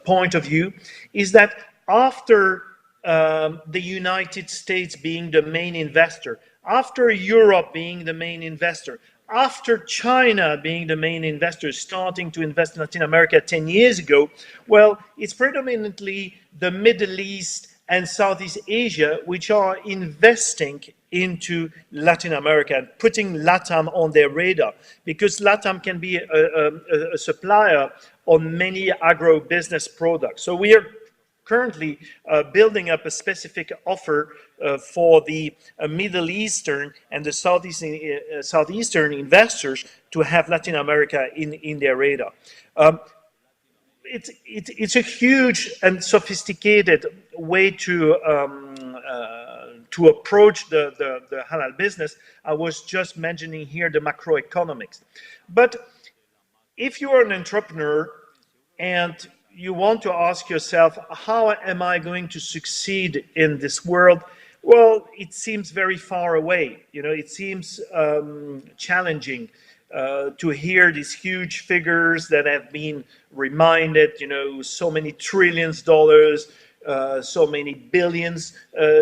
point of view is that after the United States being the main investor, after Europe being the main investor, after China being the main investor, starting to invest in Latin America 10 years ago, well, it's predominantly the Middle East and Southeast Asia which are investing into Latin America and putting LATAM on their radar, because LATAM can be a supplier on many agro-business products. So we are currently building up a specific offer for the Middle Eastern and the Southeastern investors to have Latin America in their radar. It's a huge and sophisticated way to approach the halal business. I was just mentioning here the macroeconomics. But if you are an entrepreneur and you want to ask yourself, how am I going to succeed in this world? Well, it seems very far away. It seems challenging to hear these huge figures that have been reminded, so many trillions dollars, so many billions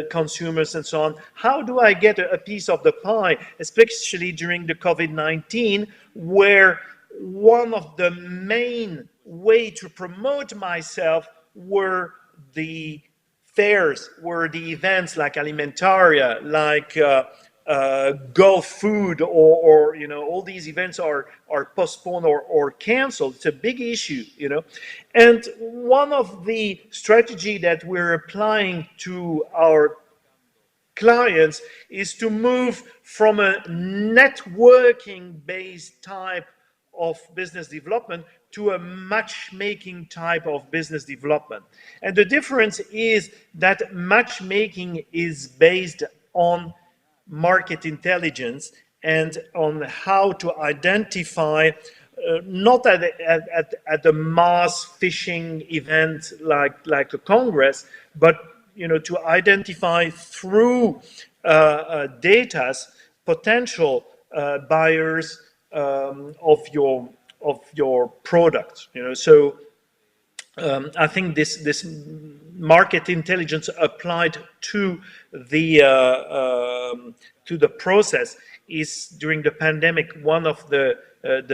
consumers and so on. How do I get a piece of the pie, especially during the COVID-19, where one of the main way to promote myself were the fairs, were the events like Alimentaria, like Gulf Food, or all these events are postponed or canceled. It's a big issue, And one of the strategy that we're applying to our clients is to move from a networking-based type of business development to a matchmaking type of business development. And the difference is that matchmaking is based on market intelligence and on how to identify, not at the mass fishing event like a Congress, but to identify through data potential buyers of your product. So I think this market intelligence applied to the process is, during the pandemic, one of the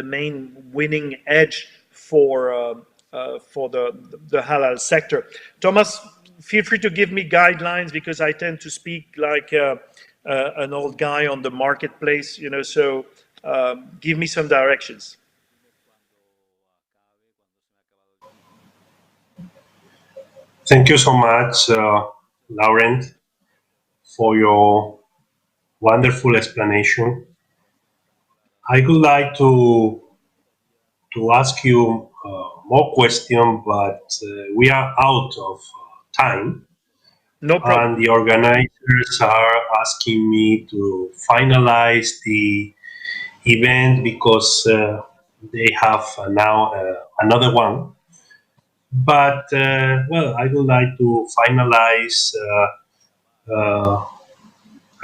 main winning edge for the halal sector. Thomas, feel free to give me guidelines, because I tend to speak like an old guy on the marketplace, so give me some directions. Thank you so much, Laurent, for your wonderful explanation. I would like to ask you more questions, but we are out of time. No problem. And the organizers are asking me to finalize the event because they have now another one. But, well, I would like to finalize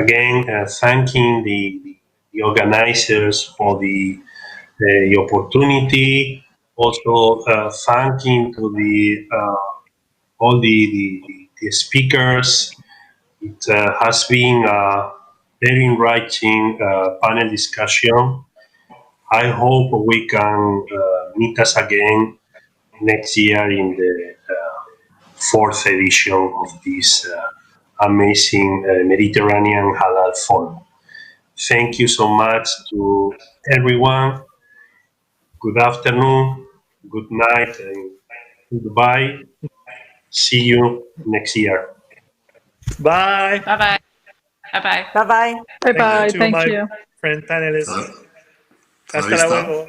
again thanking the organizers for the opportunity. Also thanking to all the speakers, It has been a very enriching panel discussion. I hope we can meet us again next year in the fourth edition of this amazing Mediterranean Halal Forum. Thank you so much to everyone. Good afternoon, good night, and goodbye. See you next year. Bye. Bye-bye. Bye-bye. Bye-bye. Bye-bye. To Thank my you. friend panelists. Hasta la Hasta vista. luego.